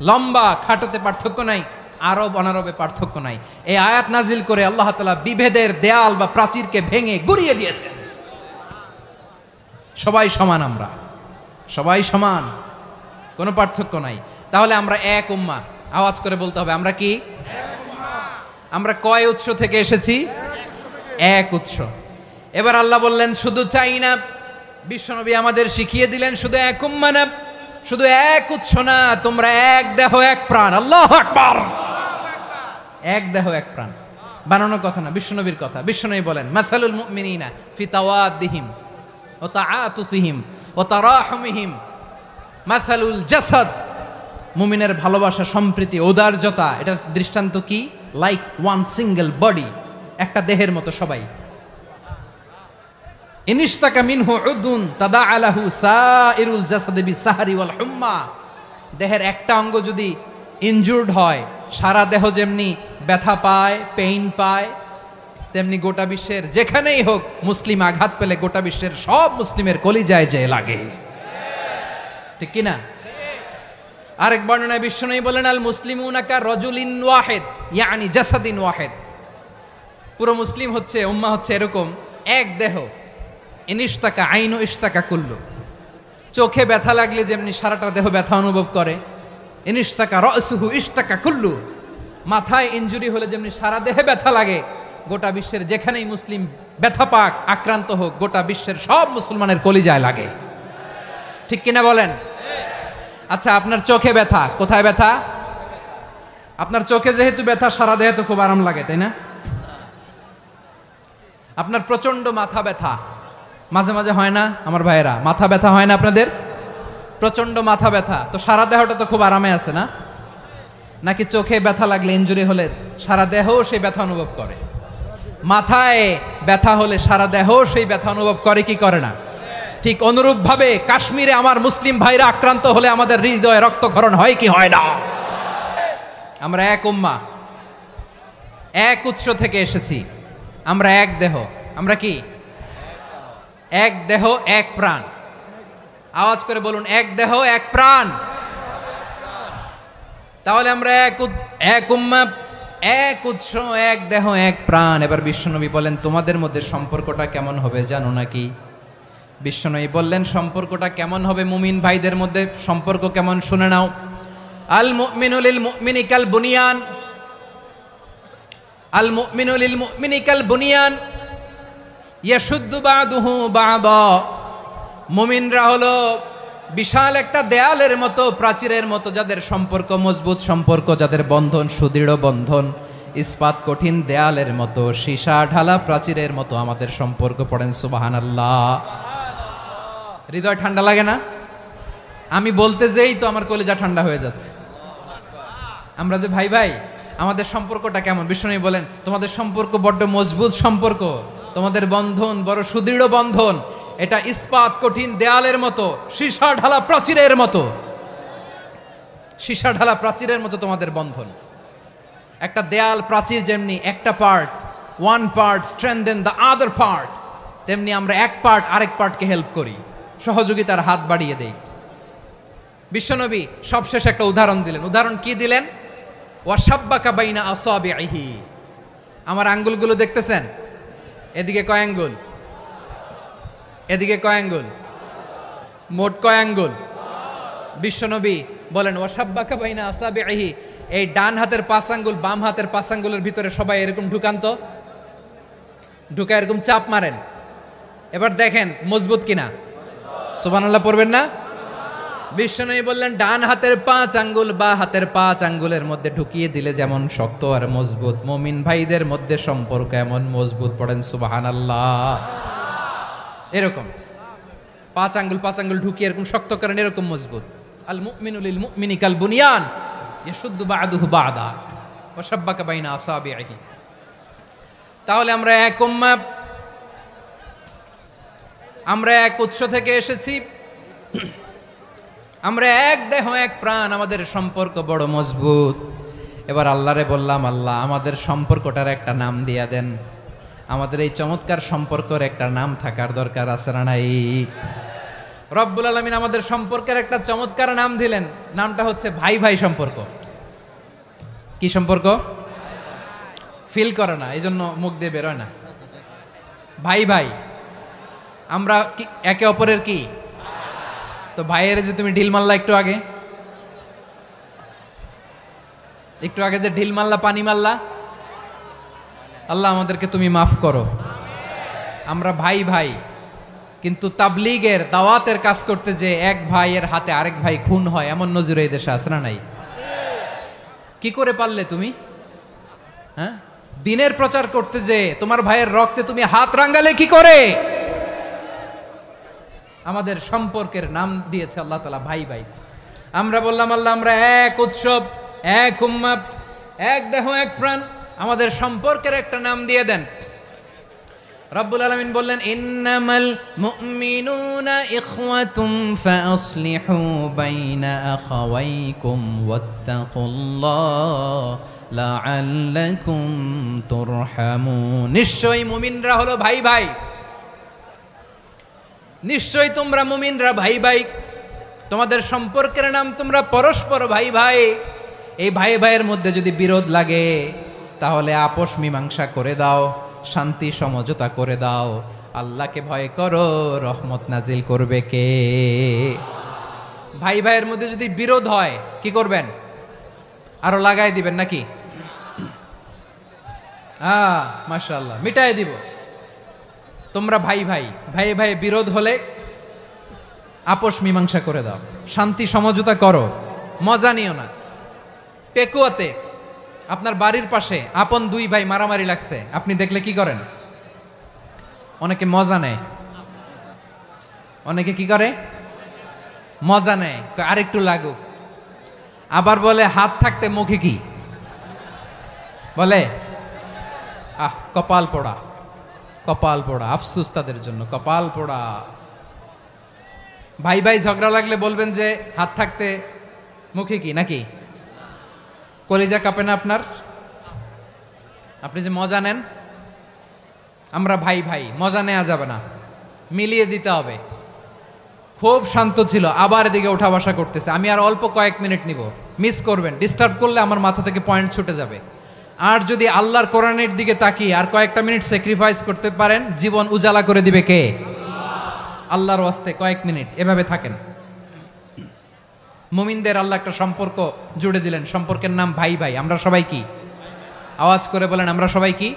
লম্বা খাটোতে পার্থক্য নাই, আরব অনারবে পার্থক্য নাই। এই আয়াত নাজিল করে আল্লাহ তাআলা বিভেদের দেয়াল বা প্রাচীরকে ভেঙে গুড়িয়ে দিয়েছেন। সবাই সমান, আমরা সবাই সমান, কোনো পার্থক্য নাই। তাহলে আমরা এক উম্মাহ। আওয়াজ করে বলতে হবে আমরা কি? আমরা কয় উৎস থেকে এসেছি? এক উৎস। এবার আল্লাহ বললেন শুধু চাই না, বিশ্বনবী আমাদের শিখিয়ে দিলেন শুধু এক উম্মাহ না, শুধু এক উৎস না, তোমরা এক দেহ এক প্রাণ। আল্লাহু আকবার। এক দেহ এক প্রাণ, বানানো কথা না, বিশ্বনবীর কথা। বিশ্বনবী বলেন মাসালুল মুমিনিনা ফি তাওয়াদ্দিহিম ওয়া তাআতুফিহিম ওয়া তারাহুমিহিম মাসালুল জাসাদ। মুমিনের ভালোবাসা, সম্প্রীতি, ঔদার্যতা, এটার দৃষ্টান্ত কি? লাইক ওয়ান সিঙ্গেল বডি, একটা দেহের মতো সবাই। ইনিশতাকা মিনহু উদুন তাদাআলাহু সাইরুল জাসাদি বিসাহরি ওয়াল হুম্মা। দেহের একটা অঙ্গ যদি ইনজুর্ড হয়, সারা দেহ যেমনি ব্যথা পায়, পেইন পায়, তেমনি গোটা বিশ্বের যেখানেই হোক মুসলিম আঘাত পেলে গোটা বিশ্বের সব মুসলিমের কলিজায় যে লাগে, ঠিক কিনা? আরেক বর্ণনায় বিশ্বনবী বলেন আল মুসলিমুনা কা রাজুলিন ওয়াহিদ ইয়ানি জাসাদিন ওয়াহিদ। পুরো মুসলিম হচ্ছে, উম্মাহ হচ্ছে এরকম এক দেহ। ইনিশতাকা আইনু ইশতাকা কুল্লু। চোখে ব্যথা লাগলে যেমনি সারাটা দেহ ব্যথা অনুভব করে, ইনিশতাকা রাসুহু ইশতাকা কুল্লু। মাথায় ইনজুরি হলে যেমনি সারা দেহে ব্যথা লাগে, গোটা বিশ্বের যেখানেই মুসলিম ব্যথা পাক, আক্রান্ত হোক, গোটা বিশ্বের সব মুসলমানের কলিজায় লাগে, ঠিক কিনা বলেন? আচ্ছা, আপনার চোখে ব্যথা, কোথায় ব্যথা? আপনার চোখে যেহেতু ব্যথা, সারা দেহে তো খুব আরাম লাগে, তাই না? আপনার প্রচন্ড মাথা ব্যথা মাঝে মাঝে হয় না আমার ভাইয়েরা? মাথা ব্যথা হয় না আপনাদের? প্রচন্ড মাথা ব্যথা, তো সারা দেহটা তো খুব আরামে আছে না? নাকি চোখে ব্যথা লাগলে, ইনজুরি হলে সারা দেহ সেই ব্যথা অনুভব করে? মাথায় ব্যথা হলে সারা দেহ সেই ব্যথা অনুভব করে কি করে না? ঠিক অনুরূপ ভাবে কাশ্মীরে আমার মুসলিম ভাইরা আক্রান্ত হলে আমাদের হৃদয়ে রক্তক্ষরণ হয় কি হয় না? আমরা এক উম্মাহ, এক উৎস থেকে এসেছি, আমরা এক দেহ। আমরা কি? এক দেহ এক প্রাণ। আওয়াজ করে বলুন এক দেহ এক প্রাণ। তাহলে আমরা এক উম্মাহ, এক উৎস, এক দেহ এক প্রাণ। এবার বিশ্বনবী বলেন তোমাদের মধ্যে সম্পর্কটা কেমন হবে জানো নাকি? বিশ্বনবী বললেন সম্পর্কটা কেমন হবে মুমিন ভাইদের মধ্যে, সম্পর্ক কেমন শুনে নাও। আল মুমিনু লিল মুমিনি কাল বুনিয়ান, আল মুমিনু লিল মুমিনি কাল বুনিয়ান ইয়াশুদ্দু বাদুহু বাদা। মুমিনরা হলো বিশাল একটা দেয়ালের মতো, প্রাচীরের মতো, যাদের সম্পর্ক মজবুত সম্পর্ক, যাদের বন্ধন সুদৃঢ় বন্ধন, ইস্পাত কঠিন দেয়ালের মতো, সীসা ঢালা প্রাচীরের মতো আমাদের সম্পর্ক। পড়েন সুবহানাল্লাহ। হৃদয় ঠান্ডা লাগে না? আমি বলতে যেই তো আমার কলিজা ঠান্ডা হয়ে যাচ্ছে। আমরা যে ভাই ভাই, আমাদের সম্পর্কটা কেমন? বিষ্ণু বলেন তোমাদের সম্পর্ক বড্ড মজবুত সম্পর্ক, তোমাদের বন্ধন বড় সুদৃঢ় বন্ধন। এটা ইস্পাত কঠিন দেয়ালের মতো, সীসা ঢালা প্রাচীরের মতো, সীসা ঢালা প্রাচীরের মতো তোমাদের বন্ধন। একটা দেয়াল প্রাচীর যেমনি একটা part, one part strengthen the other part, তেমনি আমরা এক পার্ট আরেক পার্টকে হেল্প করি, সহযোগিতার হাত বাড়িয়ে দেই। বিশ্বনবী সবশেষ একটা উদাহরণ দিলেন। উদাহরণ কি দিলেন? ওয়াশাব্বাকা বাইনা আসাবিহি। আমার আঙ্গুলগুলো দেখতেছেন? এদিকে কয় আঙ্গুল, এদিকে কয় আঙ্গুল, মোট কয় আঙ্গুল? বিশ্বনবী বলেন ওয়াশাব্বাকা বাইনা আসাবিহি, এই ডান হাতের 5 আঙ্গুল বাম হাতের 5 আঙ্গুলের ভিতরে সবাই এরকম ঢুকান তো, ঢুকা এরকম চাপ মারেন, এবার দেখেন মজবুত কিনা। সুবহানাল্লাহ পড়বেন না? বিশ্বনবী বললেন ডান হাতের 5 আঙ্গুল বা হাতের 5 আঙ্গুলের মধ্যে ঢুকিয়ে দিলে যেমন শক্ত আর মজবুত, মুমিন ভাইদের মধ্যে সম্পর্ক এমন মজবুত। পড়েন সুবহানাল্লাহ। এরকম 5 আঙ্গুল ঢুকিয়ে এরকম শক্ত করেন, এরকম মজবুত। আল মুমিনু লিল মুমিনি কাল বুনিয়ান ইয়াশুদ্দু বা'দুহু বা'দা ওয়া শাব্বাকা বাইনা আসাবিহি। তাহলে আমরা এক উম্মাহ, আমরা এক উৎস থেকে এসেছি, আমরা এক দেহ এক প্রাণ, আমাদের সম্পর্ক বড় মজবুত। এবার আল্লাহরে বললাম, আল্লাহ আমাদের সম্পর্কটার একটা নাম দিয়া দেন। আমাদের এই চমৎকার সম্পর্কের একটা নাম থাকার দরকার আছে না নাই? রব্বুল আলামিন আমাদের সম্পর্কের একটা চমৎকার নাম দিলেন, নামটা হচ্ছে ভাই ভাই সম্পর্ক। কি সম্পর্ক? ফিল করে না, এই জন্য মুখ দিয়ে বেরোয় না। ভাই ভাই, আমরা একে অপরের কি? তো ভাইয়ের যে তুমি ঢিল মারলা একটু আগে, একটু আগে যে ঢিল মারলা, পানি মারলা, আল্লাহ আমাদেরকে তুমি মাফ করো। আমরা ভাই ভাই, কিন্তু তাবলীগের দাওয়াতের কাজ করতে যে এক ভাইয়ের হাতে আরেক ভাই খুন হয়, এমন নজির এই দেশে আছে না নাই? কি করে পারলে তুমি? হ্যাঁ, দিনের প্রচার করতে যে তোমার ভাইয়ের রক্তে তুমি হাত রাঙ্গালে কি করে? আমাদের সম্পর্কের নাম দিয়েছে আল্লাহ তাআলা ভাই ভাই। আমরা বললাম আল্লাহ আমরা এক উৎসব, এক উম্মাহ, এক দেহ এক প্রাণ, আমাদের সম্পর্কের একটা নাম দিয়ে দেন। রব্বুল আলামিন বললেন ইন্নামাল মুমিনুনা ইখওয়াতুম ফাসলিহু বাইনা আখাওয়াইকুম ওয়াত্তাকুল্লাহ লাআল্লাকুম তুরহামুন। নিশ্চয়ই মুমিনরা হলো ভাই ভাই, নিশ্চয়ই তোমরা মুমিনরা ভাই ভাই, তোমাদের সম্পর্কের নাম তোমরা পরস্পর ভাই ভাই। এই ভাই ভাইয়ের মধ্যে যদি বিরোধ লাগে তাহলে আপোষ মীমাংসা করে দাও, শান্তি সমঝোতা করে দাও। আল্লাহকে ভয় করো, রহমত নাজিল করবে কে? ভাই ভাইয়ের মধ্যে যদি বিরোধ হয় কি করবেন? আরো লাগাই দিবেন নাকি? মাশাআল্লাহ, মিটাই দিব। তোমরা ভাই ভাই, ভাই ভাই বিরোধ হলে আপোষ মীমাংসা করে দাও, শান্তি সমঝোতা করো, মজা নিও না। পেকুয়াতে আপনার বাড়ির পাশে আপন 2 ভাই মারামারি লাগছে, আপনি দেখলে কি করেন? অনেকে মজা নেয়, অনেকে কি করে? মজা নেয়, আরেকটু লাগুক। আবার বলে হাত থাকতে মুখে কি বলে? কপাল পোড়া, কপাল পোড়া। আফসোস তাদের জন্য, কপাল পোড়া। ভাই ভাই ঝগড়া লাগলে বলবেন যে হাত থাকতে মুখে কি, নাকি? কলিজা কাঁপে না আপনার? আপনি যে মজা নেন। আমরা ভাই ভাই, মজা নেওয়া যাবে না, মিলিয়ে দিতে হবে। খুব শান্ত ছিল, আবার এদিকে ওঠা বসা করতেছে। আমি আর অল্প কয়েক মিনিট নিব, মিস করবেন। ডিস্টার্ব করলে আমার মাথা থেকে পয়েন্ট ছুটে যাবে। আর যদি আল্লাহর কোরআনের দিকে তাকিয়ে আর কয়েকটা মিনিট স্যাক্রিফাইস করতে পারেন, জীবন উজালা করে দিবে কে? আল্লাহর ওয়াস্তে কয়েক মিনিট এভাবে থাকেন। মুমিনদের আল্লাহ একটা সম্পর্ক জুড়ে দিলেন, সম্পর্কের নাম ভাই ভাই। আমরা সবাই কি? আওয়াজ করে বলেন, আমরা সবাই কি?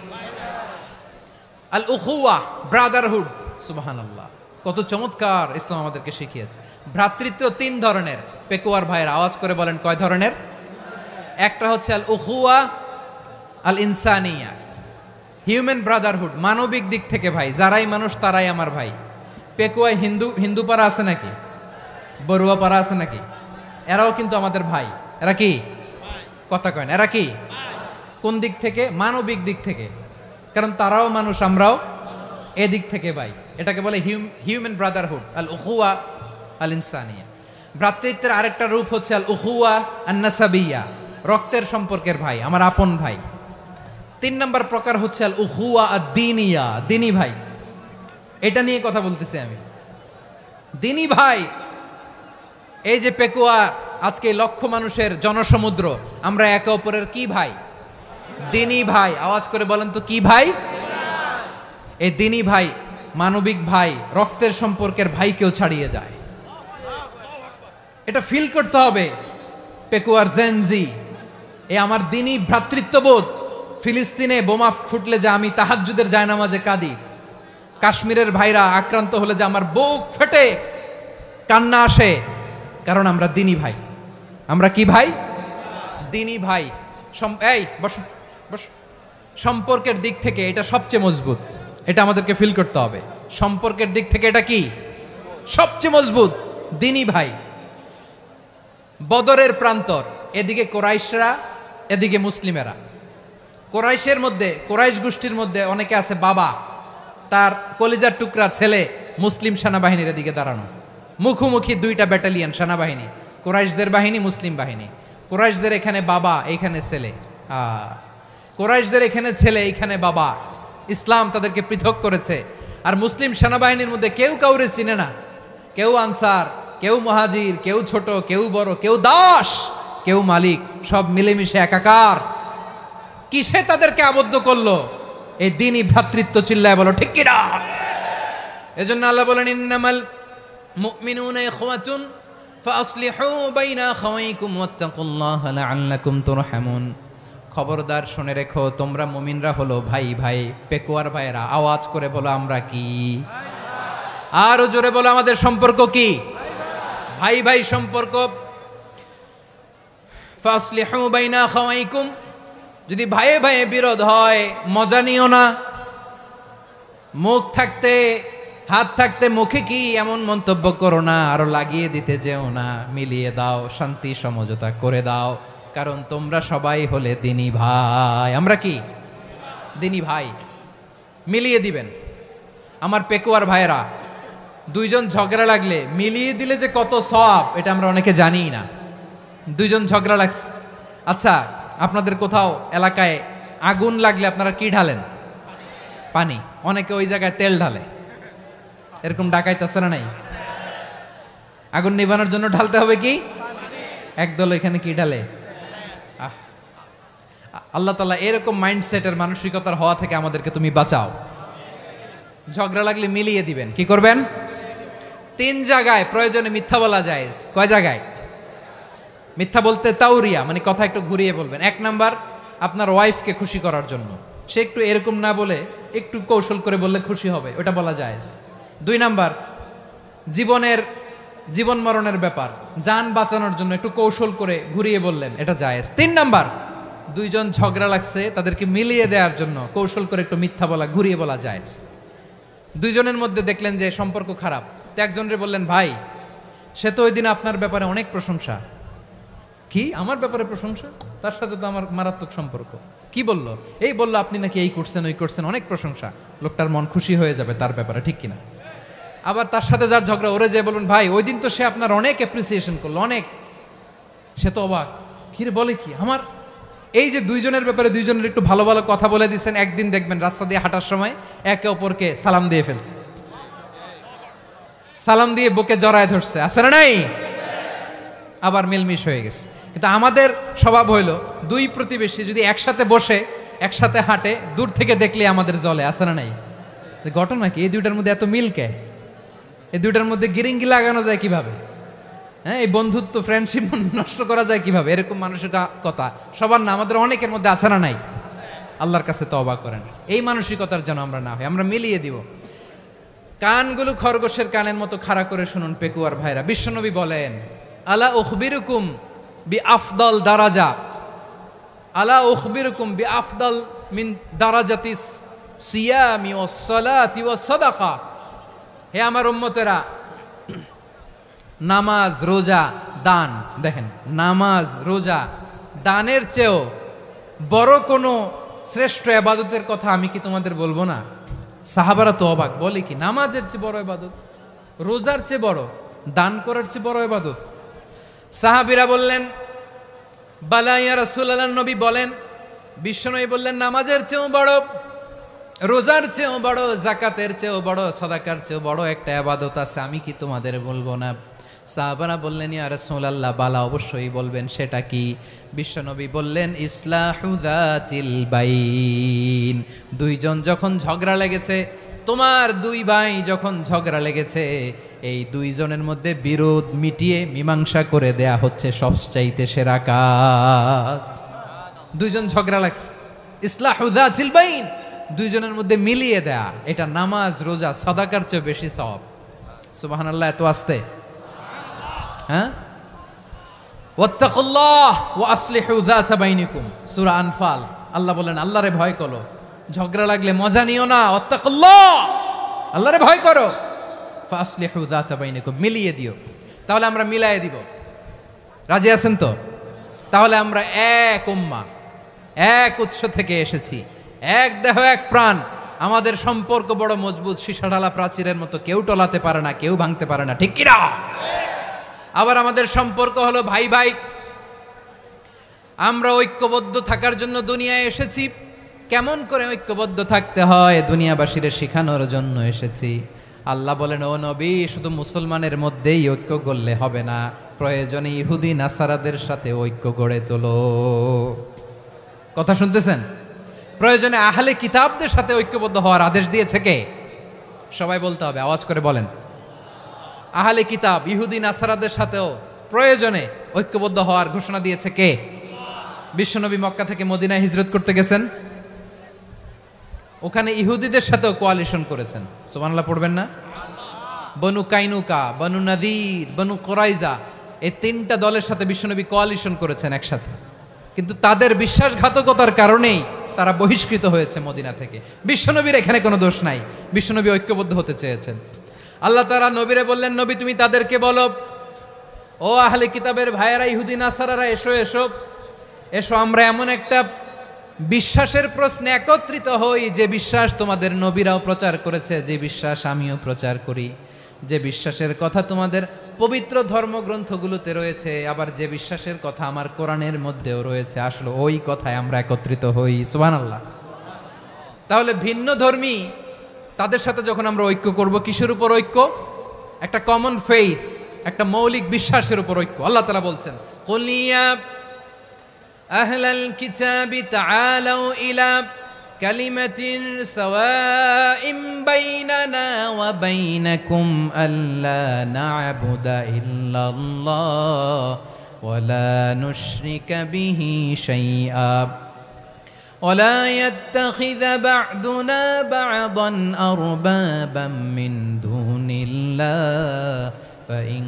আল উখুয়া, ব্রাদারহুড। সুবহানাল্লাহ, কত চমৎকার ইসলাম আমাদেরকে শিখিয়েছে। ভ্রাতৃত্ব 3 ধরনের। পেকুয়ার ভাইয়ের আওয়াজ করে বলেন কয় ধরনের? একটা হচ্ছে আল উখুয়া আল ইনসানিয়া, হিউম্যান ব্রাদারহুড, মানবিক দিক থেকে ভাই। যারাই মানুষ তারাই আমার ভাই। পেকুয়ায় হিন্দু পাড়া আছে নাকি? বড়ুয়া পাড়া আছে নাকি? এরাও কিন্তু আমাদের ভাই। এরা কি? কথা কয় না, এরা কি? কোন দিক থেকে? মানবিক দিক থেকে। কারণ তারাও মানুষ, আমরাও এদিক থেকে ভাই, এটাকে বলে হিউম্যান ব্রাদারহুড, আল উখুয়া আল ইনসানিয়া। ভ্রাতৃত্বের আরেকটা রূপ হচ্ছে আল উখুয়া আন নাসাবিয়া, রক্তের সম্পর্কের ভাই, আমার আপন ভাই। 3 নম্বর প্রকার হচ্ছে আল উখুয়া আদ দ্বীনিয়া, দ্বীনি ভাই। এটা নিয়ে কথা বলতেছি আমি। দ্বীনি ভাই, এই যে পেকুয়া, আজকে লক্ষ মানুষের জনসমুদ্র, আমরা একে অপরের কি ভাই? দ্বীনি ভাই। আওয়াজ করে বলেন তো কি ভাই? এই দ্বীনি ভাই, মানবিক ভাই, রক্তের সম্পর্কের ভাইকেও ছাড়িয়ে যায়। এটা ফিল করতে হবে। পেকুয়ার জেনজি, এ আমার দ্বীনি ভ্রাতৃত্ববোধ। ফিলিস্তিনে বোমা ফুটলে যে আমি তাহাজ্জুদের জায়নামাজে কাঁদি, কাশ্মীরের ভাইরা আক্রান্ত হলে যে আমার বুক ফেটে কান্না আসে, কারণ আমরা দ্বীনি ভাই। আমরা কি ভাই? দ্বীনি ভাই। এই বস বস। সম্পর্কের দিক থেকে এটা সবচেয়ে মজবুত, এটা আমাদেরকে ফিল করতে হবে। সম্পর্কের দিক থেকে এটা কি সবচেয়ে মজবুত? দ্বীনি ভাই। বদরের প্রান্তর, এদিকে কোরাইশরা, এদিকে মুসলিমেরা। কোরাইশের মধ্যে, কোরাইশ গোষ্ঠীর মধ্যে অনেকে আছে বাবা, তার কলিজার টুকরা ছেলে মুসলিম সেনাবাহিনীর এদিকে দাঁড়ানো, মুখোমুখি 2টা ব্যাটালিয়ন সেনাবাহিনী, কোরাইশদের বাহিনী, মুসলিম বাহিনী। কোরাইশদের এখানে বাবা, এইখানে ছেলে। কোরাইশদের এখানে ছেলে, এইখানে বাবা। ইসলাম তাদেরকে পৃথক করেছে। আর মুসলিম সেনাবাহিনীর মধ্যে কেউ কাউরে চিনে না, কেউ আনসার, কেউ মুহাজির, কেউ ছোট, কেউ বড়, কেউ দাস, কেউ মালিক, সব মিলেমিশে একাকার। কিসে তাদেরকে আবদ্ধ করলো? এই দ্বীনি ভ্রাতৃত্ব। চিল্লায় বলো ঠিক কিনা? এজন্য আল্লাহ বলেন, ইন্নামাল মুমিনুনা ইখওয়াতুন ফাসলিহু বাইনা আখাওয়াইকুম ওয়াত্তাকুল্লাহা লাআল্লাকুম তুরহামুন। খবরদার শুনে রেখো, তোমরা মুমিনরা হলো ভাই ভাই। পেকুয়ার ভাইরা, আওয়াজ করে বলো আমরা কি? আরো জোরে বলো আমাদের সম্পর্ক কি? ভাই ভাই সম্পর্ক। ফাসলিহু বাইনা আখাওয়াইকুম, যদি ভাইয়ে ভাইয়ে বিরোধ হয় মজা নিও না। মুখ থাকতে, হাত থাকতে মুখে কি এমন মন্তব্য করো না, আরো লাগিয়ে দিতে যেও না। মিলিয়ে দাও, শান্তি সমঝোতা করে দাও, কারণ তোমরা সবাই হলে দ্বীনি ভাই। আমরা কি? দ্বীনি ভাই। মিলিয়ে দিবেন। আমার পেকুয়ার ভাইয়েরা, 2 জন ঝগড়া লাগলে মিলিয়ে দিলে যে কত সওয়াব, এটা আমরা অনেকে জানিই না। 2 জন ঝগড়া লাগছে, আচ্ছা আপনাদের কোথাও এলাকায় আগুন লাগলে আপনারা কি ঢালেন? পানি। অনেকে ওই জায়গায় তেল ঢালে, এরকম ডাকাইতেছে না নাই? আগুন নিভানোর জন্য ঢালতে হবে কি? একদল এখানে কি ঢালে? আল্লাহ তাআলা এরকম মাইন্ডসেটের, মানসিকতার হওয়া থেকে আমাদেরকে তুমি বাঁচাও। ঝগড়া লাগলে মিলিয়ে দিবেন। কি করবেন? 3 জায়গায় প্রয়োজনে মিথ্যা বলা যায়। কয় জায়গায় মিথ্যা বলতে? তাউরিয়া, মানে কথা একটু ঘুরিয়ে বলবেন। 1 নাম্বার, আপনার ওয়াইফকে খুশি করার জন্য, সে একটু এরকম না বলে একটু কৌশল করে বললে খুশি হবে, ওটা বলা যায়। 2 নাম্বার, জীবন মরণের ব্যাপার, জান বাঁচানোর জন্য একটু কৌশল করে ঘুরিয়ে বললেন, এটা জায়েজ। 3 নাম্বার, 2 জন ঝগড়া লাগছে, তাদেরকে মিলিয়ে দেওয়ার জন্য কৌশল করে একটু মিথ্যা বলা, ঘুরিয়ে বলা জায়েজ। 2 জনের মধ্যে দেখলেন যে সম্পর্ক খারাপ, তো একজনরে বললেন, ভাই সে তো ওই দিন আপনার ব্যাপারে অনেক প্রশংসা। কি? আমার ব্যাপারে প্রশংসা? তার সাথে তো আমার মারাত্মক সম্পর্ক। কি বলল? এই বলল আপনি নাকি এই করছেন, ওই করছেন, অনেক প্রশংসা। লোকটার মন খুশি হয়ে যাবে তার ব্যাপারে, ঠিক কিনা? আবার তার সাথে যার ঝগড়া, ওরে যে বলুন, ভাই ওই দিন তো সে আপনার অনেক অ্যাপ্রিসিয়েশন করলো, অনেক। সে তো অবাক, কিরে বলে কি? আমার এই যে 2 জনের ব্যাপারে 2 জনের একটু ভালো ভালো কথা বলে দিচ্ছেন, একদিন দেখবেন রাস্তা দিয়ে হাঁটার সময় একে অপরকে সালাম দিয়ে ফেলছে, সালাম দিয়ে বুকে জড়ায় ধরছে, আছে না নাই? আবার মিলমিশ হয়ে গেছে। কিন্তু আমাদের স্বভাব হইল, 2 প্রতিবেশী যদি একসাথে বসে একসাথে হাঁটে, দূর থেকে দেখলে আমাদের জলে, আছে না নাই? ঘটনা কি? এই 2টার মধ্যে এত মিল কে? এই 2টার মধ্যে গিরিঙ্গি লাগানো যায় কিভাবে? হ্যাঁ, এই বন্ধুত্ব, ফ্রেন্ডশিপ নষ্ট করা যায় কিভাবে? এরকম মানসিকতা সবার না, আমাদের অনেকের মধ্যে আছে না নাই? আল্লাহর কাছে তওবা করেন, এই মানসিকতার যেন আমরা না হই, আমরা মিলিয়ে দিব। কানগুলো খরগোশের কানের মতো খাড়া করে শুনুন পেকুয়ার ভাইরা। বিশ্বনবী বলেন, আলা উখবিরুকুম বি আফদল দারাজা, আলা উখবিরুকুম বি আফদল মিন দারাজাতিস সিয়ামি ওয়াস সালাতি ওয়াস সাদাকা। হে আমার উম্মতেরা, নামাজ, রোজা, দান, দেখেন নামাজ, রোজা, দানের চেয়েও বড় কোনো শ্রেষ্ঠ ইবাদতের কথা আমি কি তোমাদের বলবো না? সাহাবারা তো অবাক, বলে কি নামাজের চেয়ে বড় ইবাদত, রোজার চেয়ে বড়, দান করার চেয়ে বড় ইবাদত? সাহাবীরা বললেন বালা ইয়া রাসূলুল্লাহ, নবী বলেন। বিশ্বনবী বললেন নামাজের চেয়েও বড়, রোজার চেয়েও বড়, যাকাতের চেয়েও বড়, সাদাকার চেয়েও বড় একটা ইবাদত আছে, আমি কি তোমাদের বলবো না? সাহাবারা বললেন ইয়া রাসূলুল্লাহ, বালা অবশ্যই বলবেন, সেটা কি? বিশ্বনবী বললেন ইসলাহু যাতিল বাইন। দুইজন যখন ঝগড়া লেগেছে, তোমার দুই ভাই যখন ঝগড়া লেগেছে, এই দুইজনের মধ্যে বিরোধ মিটিয়ে মীমাংসা করে দেয়া হচ্ছে সবচাইতে সেরা কাজ। দুইজন ঝগড়া লাগছে, ইসলাহু যাতিল বাইন, দুইজনের মধ্যে মিলিয়ে দেয়া, এটা নামাজ রোজা সাদাকার চেয়ে বেশি সওয়াব। সুবহানাল্লাহ, এত আস্তে, হ্যাঁ? ওয়াত্তাকুল্লাহ ওয়া আসলিহু যাতা বাইনিকুম, সূরা আনফাল। আল্লাহ বলেন আল্লাহরে ভয় করো, ঝগড়া লাগলে মজা নিও না, ওয়াত্তাকুল্লাহ, আল্লাহরে ভয় করো, ফাসলিহু যাতা বাইনিকুম, মিলিয়ে দিও। তাহলে আমরা মিলায়ে দিব, রাজি আছেন তো? তাহলে আমরা এক উম্মাহ, এক উৎস থেকে এসেছি, এক দেহ এক প্রাণ, আমাদের সম্পর্ক বড় মজবুত, সীসাঢালা প্রাচীরের মতো, কেউ টলাতে পারে না, কেউ ভাঙতে পারে না, ঠিক কিনা? আবার আমাদের সম্পর্ক হলো ভাই ভাই, আমরা ঐক্যবদ্ধ থাকার জন্য দুনিয়ায় এসেছি। কেমন করে ঐক্যবদ্ধ থাকতে হয় দুনিয়াবাসীর শেখানোর জন্য এসেছি। আল্লাহ বলেন ও নবী, শুধু মুসলমানের মধ্যেই ঐক্য গড়লে হবে না, প্রয়োজনে ইহুদি নাসারাদের সাথে ঐক্য গড়ে তোলো। কথা শুনতেছেন? প্রয়োজনে আহলে কিতাবদের সাথে ঐক্যবদ্ধ হওয়ার আদেশ দিয়েছে কে? সবাই বলতে হবে, আওয়াজ করে বলেন। আহলে কিতাব ইহুদি নাসারাদের সাথেও প্রয়োজনে ঐক্যবদ্ধ হওয়ার ঘোষণা দিয়েছে কে? বিশ্বনবী মক্কা থেকে মদিনায় হিজরত করতে গেছেন, ওখানে ইহুদিদের সাথেও কোয়ালিশন করেছেন। সুবহানাল্লাহ পড়বেন না? বনু কাইনুকা, বনু নাদির, বনু কুরাইজা, এই তিনটা দলের সাথে বিশ্বনবী কোয়ালিশন করেছেন একসাথে, কিন্তু তাদের বিশ্বাসঘাতকতার কারণেই তারা বহিষ্কৃত হয়েছে মদিনা থেকে। বিশ্বনবীর এখানে কোনো দোষ নাই, বিশ্বনবী ঐক্যবদ্ধ হতে চেয়েছেন। আল্লাহ তাআলা নবীরে বললেন, নবী তুমি তাদেরকে বলো, ও আহলে কিতাবের ভাইয়েরা, ইহুদি নাসারারা, এসো এসো এসো, আমরা এমন একটা বিশ্বাসের প্রশ্নে একত্রিত হই, যে বিশ্বাস তোমাদের নবীরাও প্রচার করেছে, যে বিশ্বাস আমিও প্রচার করি, যে বিশ্বাসের কথা তোমাদের পবিত্র ধর্মগ্রন্থগুলোতে রয়েছে, আবার যে বিশ্বাসের কথা আমার কোরআনের মধ্যেও রয়েছে, আসলে ওই কথায় আমরা একত্রিত হই। সুবহানাল্লাহ। তাহলে ভিন্ন ধর্মী তাদের সাথে যখন আমরা ঐক্য করব, কিসের উপর ঐক্য? একটা কমন ফেইথ, একটা মৌলিক বিশ্বাসের উপর ঐক্য। আল্লাহ তাআলা বলছেন, কুল ইয়া আহলাল কিতাবি তাআলাউ ইলা কালিমাতিন সাওয়াইম বাইনানা ওয়া বাইনাকুম আল্লা না'বুদা ইল্লাল্লাহ ওয়া লা নুশরিকা বিহি শাইআ ولا يتخذ بعضنا بعضا أربابا من دون الله فإن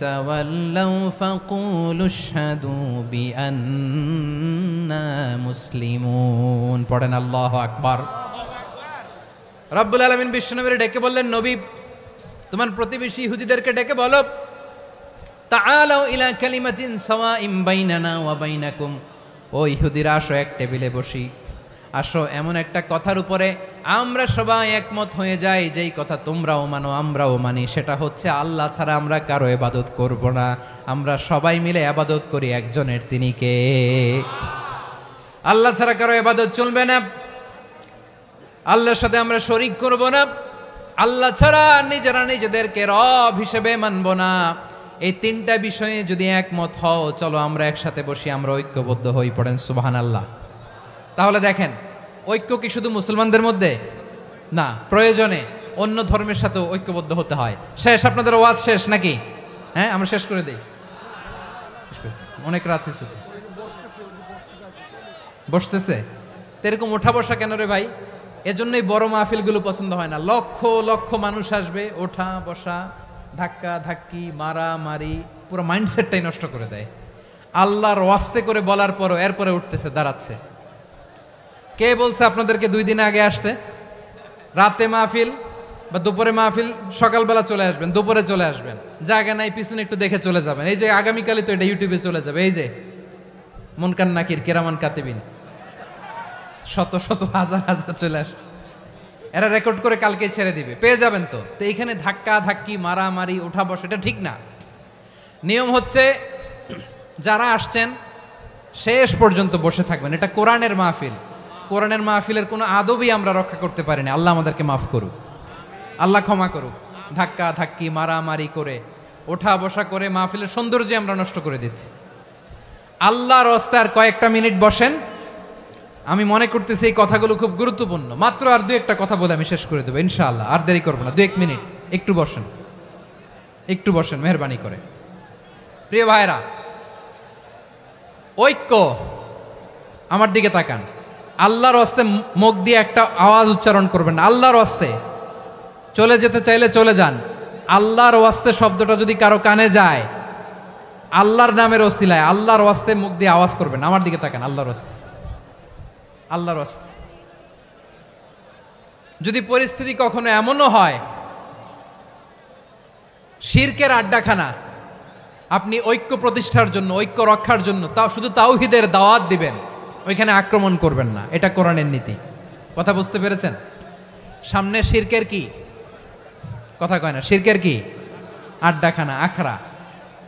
تولوا فقولوا اشهدوا بأننا مسلمون। পড়েন আল্লাহু আকবার। রব্বুল আলামিন বিশ্বনবীর ডেকে বললেন, নবী তোমার প্রতিবেশী ইহুদিদেরকে ডেকে বলো, তাআলাউ ইলা কালিমাতিন সাওয়াইম বাইনানা ওয়া বাইনাকুম, ও ইহুদিরা আসো, এক টেবিলে বসি, আসো এমন একটা কথার উপরে আমরা সবাই একমত হয়ে যাই, যেই কথা তোমরাও মানো আমরাও মানি, সেটা হচ্ছে আল্লাহ ছাড়া আমরা কারো ইবাদত করব না, আমরা সবাই মিলে ইবাদত করি একজনের, তিনি কে? আল্লাহ ছাড়া কারো ইবাদত চলবে না, আল্লাহর সাথে আমরা শরীক করব না, আল্লাহ ছাড়া নিজেরা নিজেদেরকে রব হিসেবে মানব না। এই তিনটা বিষয়ে যদি একমত হও, চলো আমরা একসাথে বসি, আমরা ঐক্যবদ্ধ হই। পড়েন সুবহানাল্লাহ। তাহলে দেখেন, ঐক্য কি শুধু মুসলমানদের মধ্যে না, প্রয়োজনে অন্য ধর্মের সাথে ঐক্যবদ্ধ হতে হয়। শেষ, আপনাদের ওয়াজ শেষ নাকি? হ্যাঁ, আমরা শেষ করে দেই, অনেক রাত হয়েছে। বসতেছে তো এরকম ওঠা বসা কেন রে ভাই? এজন্যই বড় মাহফিলগুলো পছন্দ হয় না। লক্ষ লক্ষ মানুষ আসবে, ওঠা বসা, ধাক্কা ধাক্কি, মারা মারি, পুরো মাইন্ডসেটটাই নষ্ট করে দেয়। আল্লাহর ওয়াস্তে করে বলার পরও এরপরে উঠতেছে, দাঁড়াচ্ছে। কে বলছে আপনাদেরকে 2 দিন আগে আসতে? রাতে মাহফিল বা দুপুরে মাহফিল, সকালবেলা চলে আসবেন, দুপুরে চলে আসবেন, জায়গা নাই পিছনে একটু দেখে চলে যাবেন। এই যে আগামীকালই তো এটা ইউটিউবে চলে যাবে, এই যে মুনকার নাকির, কেরামান কাতিবিন, শত শত হাজার হাজার চলে আসছে। এরা রেকর্ড করে কালকে ছেড়ে দিবে, পেয়ে যাবেন তো। তো এইখানে ধাক্কা ধাক্কি মারামারি ওঠা বসা এটা ঠিক না। নিয়ম হচ্ছে যারা আসছেন শেষ পর্যন্ত বসে থাকবেন। এটা কোরআনের মাহফিল, কোরআনের মাহফিলের কোনো আদবই আমরা রক্ষা করতে পারিনি। আল্লাহ আমাদেরকে মাফ করুক, আল্লাহ ক্ষমা করুক। ধাক্কা ধাক্কি মারামারি করে ওঠা বসা করে মাহফিলের সৌন্দর্য আমরা নষ্ট করে দিচ্ছি। আল্লাহর রাস্তায় কয়েকটা মিনিট বসেন। আমি মনে করতেছি এই কথাগুলো খুব গুরুত্বপূর্ণ। মাত্র আর দু একটা কথা বলে আমি শেষ করে দেবো ইনশাআল্লাহ, আর দেরি করবো না। 2-1 মিনিট একটু বসেন, একটু বসেন মেহরবানি করে। প্রিয় ভাইরা, ঐক্য, আমার দিকে তাকান। আল্লাহর হস্তে মুখ দিয়ে একটা আওয়াজ উচ্চারণ করবেন, আল্লাহর হস্তে। চলে যেতে চাইলে চলে যান। আল্লাহর ওয়াস্তে শব্দটা যদি কারো কানে যায়, আল্লাহর নামের ওসিলায় আল্লাহর ওয়াস্তে মুখ দিয়ে আওয়াজ করবেন। আমার দিকে তাকান, আল্লাহর ওয়াস্তে, আল্লাহর ওয়াস্তে। যদি পরিস্থিতি কখনো এমনও হয় শিরকের আড্ডাখানা, আপনি ঐক্য প্রতিষ্ঠার জন্য, ঐক্য রক্ষার জন্য তাও শুধু তাওহীদের দাওয়াত দিবেন, ওইখানে আক্রমণ করবেন না। এটা কোরআনের নীতি। কথা বুঝতে পেরেছেন? সামনে শিরকের কি কথা কয় না, শিরকের কি আড্ডাখানা, আখড়া।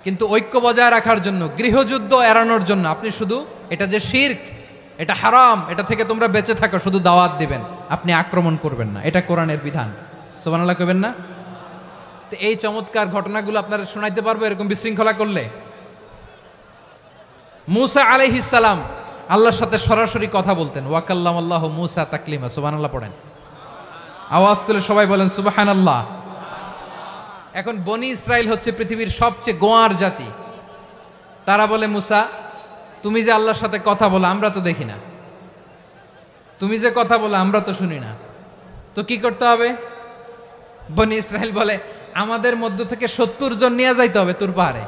কিন্তু ঐক্য বজায় রাখার জন্য, গৃহযুদ্ধ এড়ানোর জন্য আপনি শুধু এটা যে শিরক, এটা হারাম, এটা থেকে তোমরা বেঁচে থাকো, শুধু দাওয়াত দিবেন, আপনি আক্রমণ করবেন না। এটা কোরআনের বিধান। সুবহানাল্লাহ কইবেন না? তো এই চমৎকার ঘটনাগুলো আপনারা শোনাইতে পারবো এরকম বিশৃঙ্খলা করলে। মূসা আলাইহিস সালাম আল্লাহর সাথে সরাসরি কথা বলতেন। ওয়াকাল্লামাল্লাহু মূসা তাকলিমা। সুবহানাল্লাহ পড়েন, আওয়াজ তুলে সবাই বলেন সুবহানাল্লাহ। এখন বনি ইসরাইল হচ্ছে পৃথিবীর সবচেয়ে গোয়ার জাতি। তারা বলে, মূসা তুমি যে আল্লাহর সাথে কথা বলো আমরা তো দেখি না, তুমি যে কথা বলো আমরা তো শুনি না, তো কি করতে হবে? বনি ইসরাইল বলে, আমাদের মধ্য থেকে 70 জন নিয়ে যাইতে হবে তুর পাহাড়ে।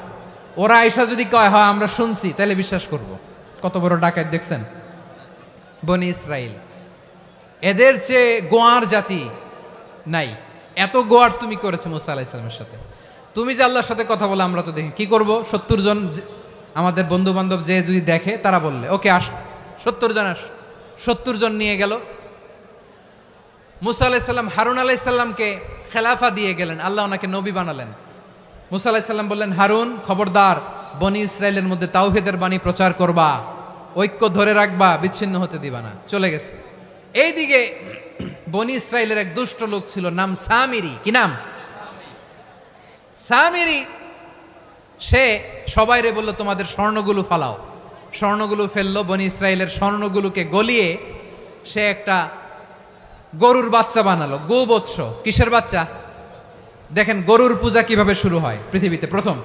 ওরা আয়সা যদি কয় হয় আমরা শুনছি, তাহলে বিশ্বাস করব। কত বড় ডাকাত দেখছেন বনি ইসরাইল। এদের চেয়ে গোয়ার জাতি নাই। এত গোয়ার তুমি করেছে মুসা আলাইহিস সালামের সাথে। তুমি যে আল্লাহর সাথে কথা বলে আমরা তো দেখি, কি করব? 70 জন আমাদের বন্ধু বান্ধব যে যদি দেখে, তারা বললে ওকে আস, 70 জন আস। 70 জন নিয়ে গেল। মুসা আলাইহিস সালাম হারুন আলাইহিস সালামকে খেলাফা দিয়ে গেলেন, আল্লাহ ওনাকে নবী বানালেন। মুসা আলাইহিস সালাম বললেন, হারুন খবরদার, বনি ইসরাইলের মধ্যে তাওহীদের বাণী প্রচার করবা, ঐক্য ধরে রাখবা, বিচ্ছিন্ন হতে দিবা না। চলে গেছে। এইদিকে বনি ইসরাইলের এক দুষ্ট লোক ছিল, নাম সামিরি। কি নাম? সামিরি। সে সবাইরে বলল, তোমাদের স্বর্ণগুলো ফালাও। স্বর্ণগুলো ফেললো। বনি ইসরাইলের স্বর্ণগুলোকে গলিয়ে সে একটা গরুর বাচ্চা বানালো। গোবৎস। কিসের বাচ্চা? দেখেন গরুর পূজা কিভাবে শুরু হয় পৃথিবীতে প্রথম।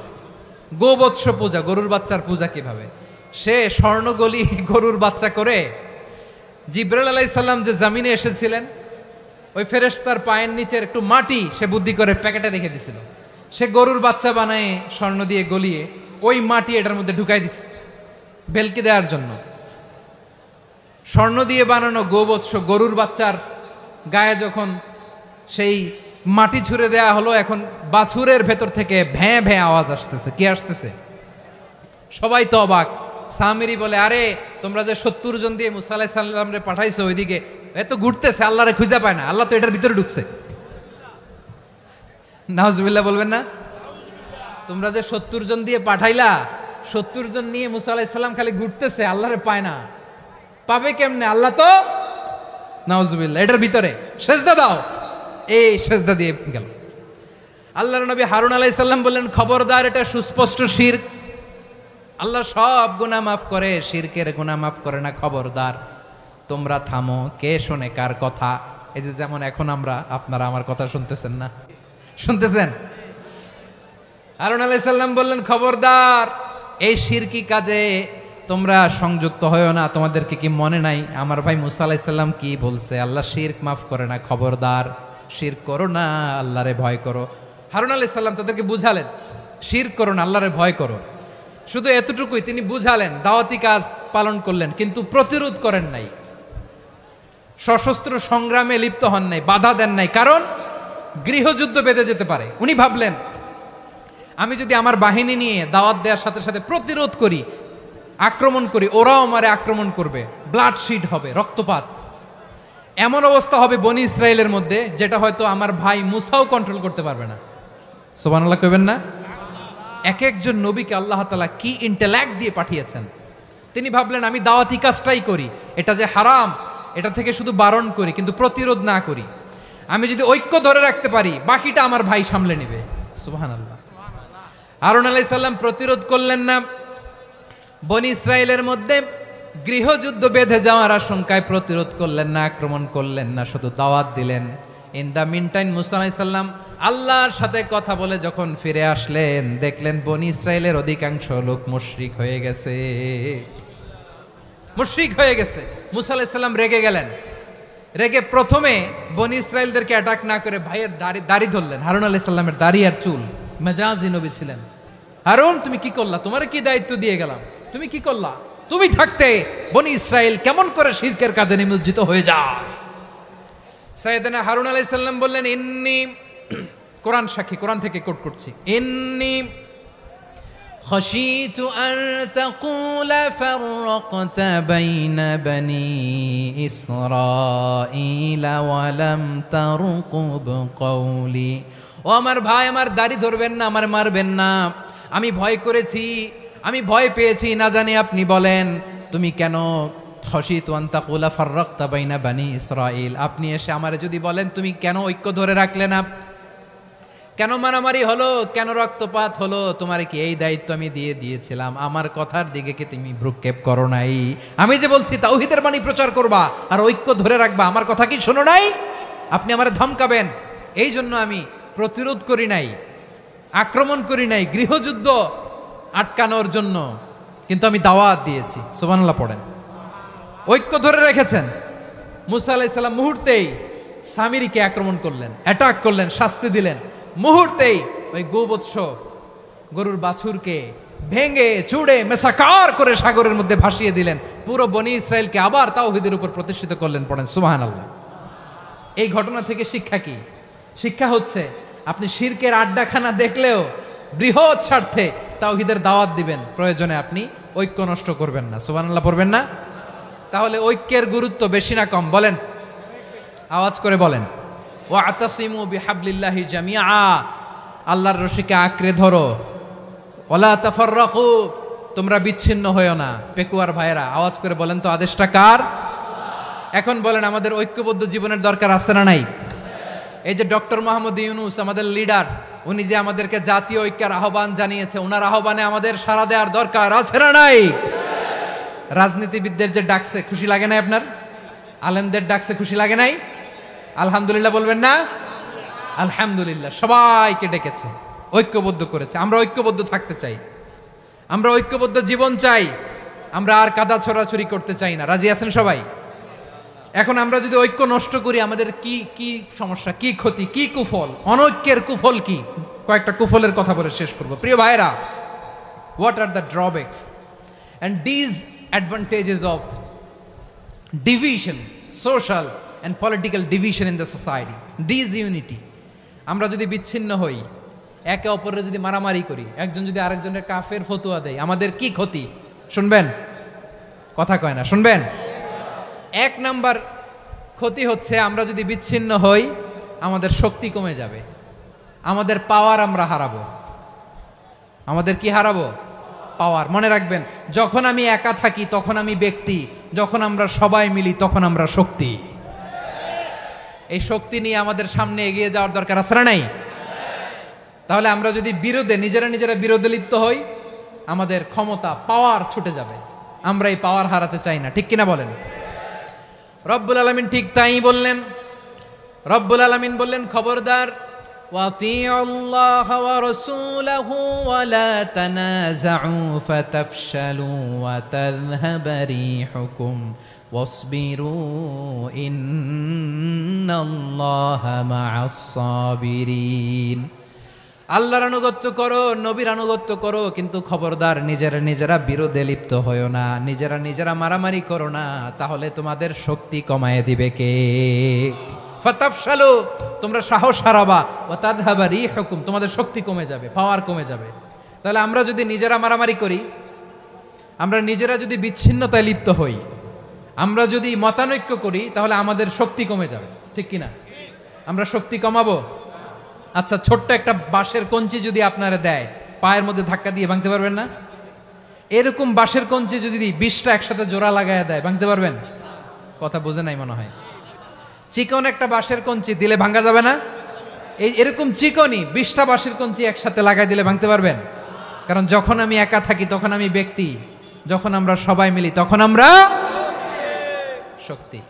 গোবৎস পূজা, গরুর বাচ্চার পূজা কিভাবে। সে স্বর্ণ গলি গরুর বাচ্চা করে, জিব্রাইল আলাইহিস সালাম যে জমিনে এসেছিলেন, ওই ফেরেশতার পায়ের নিচের একটু মাটি সে বুদ্ধি করে প্যাকেটে রেখে দিছিল। সে গরুর বাচ্চা বানায় স্বর্ণ দিয়ে গলিয়ে ওই মাটি এটার মধ্যে ঢুকাই দিছে ভেলকি দেওয়ার জন্য। স্বর্ণ দিয়ে বানানো গোবৎস গরুর বাচ্চার গায়ে যখন সেই মাটি ছুঁড়ে দেয়া হলো, এখন বাছুরের ভেতর থেকে ভ্যাঁ ভ্যাঁ আওয়াজ আসতেছে। কি আসতেছে? সবাই তো অবাক। সামিরি বলে, আরে তোমরা যে 70 জন দিয়ে মুসা আলাইহিস সালামরে পাঠাইছো, ওইদিকে এত ঘুরতেছে, আল্লাহরে খুঁজে পায় না, আল্লাহ তো এটার ভিতরে ঢুকছে। নাউজুবিল্লাহ বলবেন না? তোমরা যে 70 জন দিয়ে পাঠাইলা, 70 জন নিয়ে মুসা আলাইহিস সালাম খালি ঘুরতেছে, আল্লাহরে পায় না। পাবে কেমনে? আল্লাহ তো, নাউজুবিল্লাহ, এটার ভিতরে সেজদা দাও। এই সেজদা দিয়ে গেল। আল্লাহর নবী হারুন আলাইহিস সালাম বললেন, খবরদার, এটা সুস্পষ্ট শিরক। আল্লাহ সব গুনাহ মাফ করে, শিরকের গুনাহ মাফ করে না। খবরদার, তোমরা থামো। কে শোনে কার কথা? এই যে যেমন এখন আপনারা আমার কথা শুনতেছেন না? শুনতেছেন? হারুন আলাইহিস সালাম বললেন, খবরদার, এই শিরকি কাজে তোমরা সংযুক্ত হয়েও না। তোমাদেরকে কি মনে নাই আমার ভাই মুসা আলাইহিস সালাম কি বলছে? আল্লাহ শিরক মাফ করে না। খবরদার, শিরক করো না, আল্লাহরে ভয় করো। হারুন আলাইহিস সালাম তাদেরকে বুঝালেন, শিরক করো না, আল্লাহরে ভয় করো। শুধু এতটুকুই তিনি বুঝালেন, দাওয়াতি কাজ পালন করলেন, কিন্তু প্রতিরোধ করেন নাই, সশস্ত্র সংগ্রামে লিপ্ত হন নাই, বাধা দেন নাই। কারণ গৃহযুদ্ধ বেঁধে যেতে পারে। উনি ভাবলেন, আমি যদি আমার বাহিনী নিয়ে দাওয়াত দেওয়ার সাথে সাথে প্রতিরোধ করি, আক্রমণ করি, ওরাও আমারে আক্রমণ করবে, ব্লাডশিড হবে, রক্তপাত। এমন অবস্থা হবে বনি ইসরায়েলের মধ্যে যেটা হয়তো আমার ভাই মুসাও কন্ট্রোল করতে পারবে না। সুবহানাল্লাহ কইবেন না? এক একজন নবীকে আল্লাহ তাআলা কি ইন্টেলেক্ট দিয়ে পাঠিয়েছেন। তিনি ভাবলেন আমি দাওয়াতি কাজটাই করি, এটা যে হারাম এটা থেকে শুধু বারণ করি কিন্তু প্রতিরোধ না করি। আমি যদি ঐক্য ধরে রাখতে পারি বাকিটা আমার ভাই সামলে নেবে। সুবহানাল্লাহ। হারুন আলাইহিস সালাম প্রতিরোধ করলেন না, বনি ইসরায়েলের মধ্যে গৃহযুদ্ধ বেঁধে যাওয়ার আশঙ্কায় প্রতিরোধ করলেন না, আক্রমণ করলেন না, শুধু দাওয়াত দিলেন। ইন দ্য মিন টাইম মুসা আলাইহিস সালাম আল্লাহর সাথে কথা বলে যখন ফিরে আসলেন দেখলেন বনি ইসরায়েলের অধিকাংশ লোক মুশরিক হয়ে গেছে, মুশরিক হয়ে গেছে। মুসা আলাইহিস সালাম রেগে গেলেন, রেগে প্রথমে বনি ইসরায়েলদেরকে অ্যাটাক না করে ভাইয়ের দাড়ি ধরলেন। হারুন আলাইহিস সালামের দাড়ি আর চুল, মেজাজি নবী ছিলেন। হারুন তুমি কি করলা? তোমার কি দায়িত্ব দিয়ে গেলাম, তুমি কি করলা? তুমি থাকতে বনি ইসরায়েল কেমন করে শিরকের কাজে নিমজ্জিত হয়ে যায়? সাইয়েদনা হারুন আলাইহিস সালাম বললেন ইন্নী, কোরআন সাক্ষী, কোরআন থেকে কোট করছি, ইন্নী খাশিতু আন তাকুলা ফাররাকতা বাইনা বনি ইসরাঈলা ওয়া লাম তারকুব কওলি। ও আমার ভাই, আমার দাড়ি ধরবেন না, আমার মারবেন না। আমি ভয় করেছি, আমি ভয় পেয়েছি, না জানি আপনি বলেন তুমি কেন খাশিতু আন তাকুলা ফাররাকতা বাইনা বনি ইসরাঈল, আপনি এসে আমারে যদি বলেন তুমি কেন ঐক্য ধরে রাখলে না, কেন মারামারি হলো, কেন রক্তপাত হলো, তোমার কি এই দায়িত্ব আমি দিয়ে দিয়েছিলাম? আমার কথার দিকে কি তুমি ভ্রুক্ষেপ করো নাই? আমি যে বলছি তাওহীদের বাণী প্রচার করবা আর ঐক্য ধরে রাখবা, আমার কথা কি শোনো নাই? আপনি আমারে ধমকাবেন, এই জন্য আমি প্রতিরোধ করি নাই, আক্রমণ করি নাই, গৃহযুদ্ধ আটকানোর জন্য কিন্তু আমি দাওয়াত দিয়েছি। সুবহানাল্লাহ পড়েন। ঐক্য ধরে রেখেছেন। মুসা আলাইহিস সালাম মুহূর্তেই সামিরীকে আক্রমণ করলেন, অ্যাটাক করলেন, শাস্তি দিলেন। মুহূর্তেই ওই গোবৎস গরুর বাছুরকে ভেঙে চুড়ে মেসাকার করে সাগরের মধ্যে ভাসিয়ে দিলেন। পুরো বনি ইসরায়েলকে আবার তাওহীদের উপর প্রতিষ্ঠিত করলেন। পড়েন সুবহানাল্লাহ। এই ঘটনা থেকে শিক্ষা কি? শিক্ষা হচ্ছে আপনি শিরকের আড্ডাখানা দেখলেও বৃহৎ স্বার্থে তাওহীদের দাওয়াত দিবেন, প্রয়োজনে আপনি ঐক্য নষ্ট করবেন না। সুবহানাল্লাহ পড়বেন না? তাহলে ঐক্যের গুরুত্ব বেশি না কম? বলেন, আওয়াজ করে বলেন। ওয়াতাসিমু বিহাবলিল্লাহি জামিআ, আল্লাহর রশিকে আঁকড়ে ধরো। ওয়ালা তাফাররাকু, তোমরা বিচ্ছিন্ন হয়ো না। পেকুয়ার ভাইরা আওয়াজ করে বলেন তো আদেশটা কার? এখন বলেন আমাদের ঐক্যবদ্ধ জীবনের দরকার আছে না নাই? এই যে ডক্টর মোহাম্মদ ইউনূস আমাদের লিডার, উনি যে আমাদেরকে জাতীয় ঐক্যের আহ্বান জানিয়েছে, ওনার আহ্বানে আমাদের সাড়া দেওয়ার দরকার আছে না নাই? রাজনীতিবিদদের যে ডাকছে খুশি লাগে নাই আপনার? আলেমদের ডাকছে খুশি লাগে নাই? আলহামদুলিল্লাহ বলবেন না? আলহামদুলিল্লাহ। সবাইকে ডেকেছে, ঐক্যবদ্ধ করেছে। আমরা ঐক্যবদ্ধ থাকতে চাই, আমরা ঐক্যবদ্ধ জীবন চাই, আমরা আর কাদা ছড়াছড়ি করতে চাই না। রাজি আছেন সবাই? এখন আমরা যদি ঐক্য নষ্ট করি আমাদের কি কি সমস্যা, কি ক্ষতি, কি কুফল? অনৈক্যের কুফল কি? কয়েকটা কুফলের কথা বলে শেষ করব। প্রিয় ভাইরা, what are the drawbacks and disadvantages of division, social and political division in the society, disunity? আমরা যদি বিচ্ছিন্ন হই, একে অপরের যদি মারামারি করি, একজন যদি আরেকজনের কাফের ফতোয়া দেয়, আমাদের কি ক্ষতি? শুনবেন? কথা কয় না, শুনবেন? এক নাম্বার ক্ষতি হচ্ছে আমরা যদি বিচ্ছিন্ন হই আমাদের শক্তি কমে যাবে, আমাদের পাওয়ার আমরা হারাবো। আমাদের কি হারাবো? পাওয়ার। মনে রাখবেন, যখন আমি একা থাকি তখন আমি ব্যক্তি, যখন আমরা সবাই মিলি তখন আমরা শক্তি। এই শক্তি নিয়ে আমাদের সামনে এগিয়ে যাওয়ার দরকার আছে না নাই? তাহলে আমরা যদি নিজেরা বিরোধে লিপ্ত হই আমাদের ক্ষমতা, পাওয়ার ছুটে যাবে। আমরা এই পাওয়ার হারাতে চাই না, ঠিক কিনা বলেন? রব্বুল আলামিন ঠিক তাই বললেন। রব্বুল আলামিন বললেন খবরদার, ওয়াতিউল্লাহ ওয়া রাসূলাহু ওয়া লা তানাযাউ ফাতাফশালু ওয়া তাযহাবা রিহুকুম ওয়াসবিরু ইন্নাল্লাহা মা'আস সাবিরিন। আল্লাহর আনুগত্য করো, নবীর আনুগত্য করো, কিন্তু খবরদার নিজেরা বিরোধে লিপ্ত হয়ো না, নিজেরা মারামারি করো না, তাহলে তোমাদের শক্তি কমায় দিবে কে? ফাতাফশালু, তোমরা সাহস হারাবা, ওয়া তাযহাবা রিহুকুম, তোমাদের শক্তি কমে যাবে, পাওয়ার কমে যাবে। তাহলে আমরা যদি নিজেরা মারামারি করি, আমরা নিজেরা যদি বিচ্ছিন্নতায় লিপ্ত হই, আমরা যদি মতানৈক্য করি তাহলে আমাদের শক্তি কমে যাবে, ঠিক কিনা? আমরা শক্তি কমাবো। আচ্ছা, ছোট্ট একটা বাঁশের কঞ্চি যদি আপনারা দেয়, পায়ের মধ্যে ধাক্কা দিয়ে ভাঙতে পারবেন না? এরকম বাঁশের কঞ্চি যদি 20টা একসাথে জোড়া লাগায় দেয়, ভাঙতে পারবেন? কথা বোঝে নাই মনে হয়। চিকন একটা বাঁশের কঞ্চি দিলে ভাঙা যাবে না? এরকম চিকনই 20টা বাঁশের কঞ্চি একসাথে লাগাই দিলে ভাঙতে পারবেন? কারণ যখন আমি একা থাকি তখন আমি ব্যক্তি, যখন আমরা সবাই মিলি তখন আমরা শক্তি।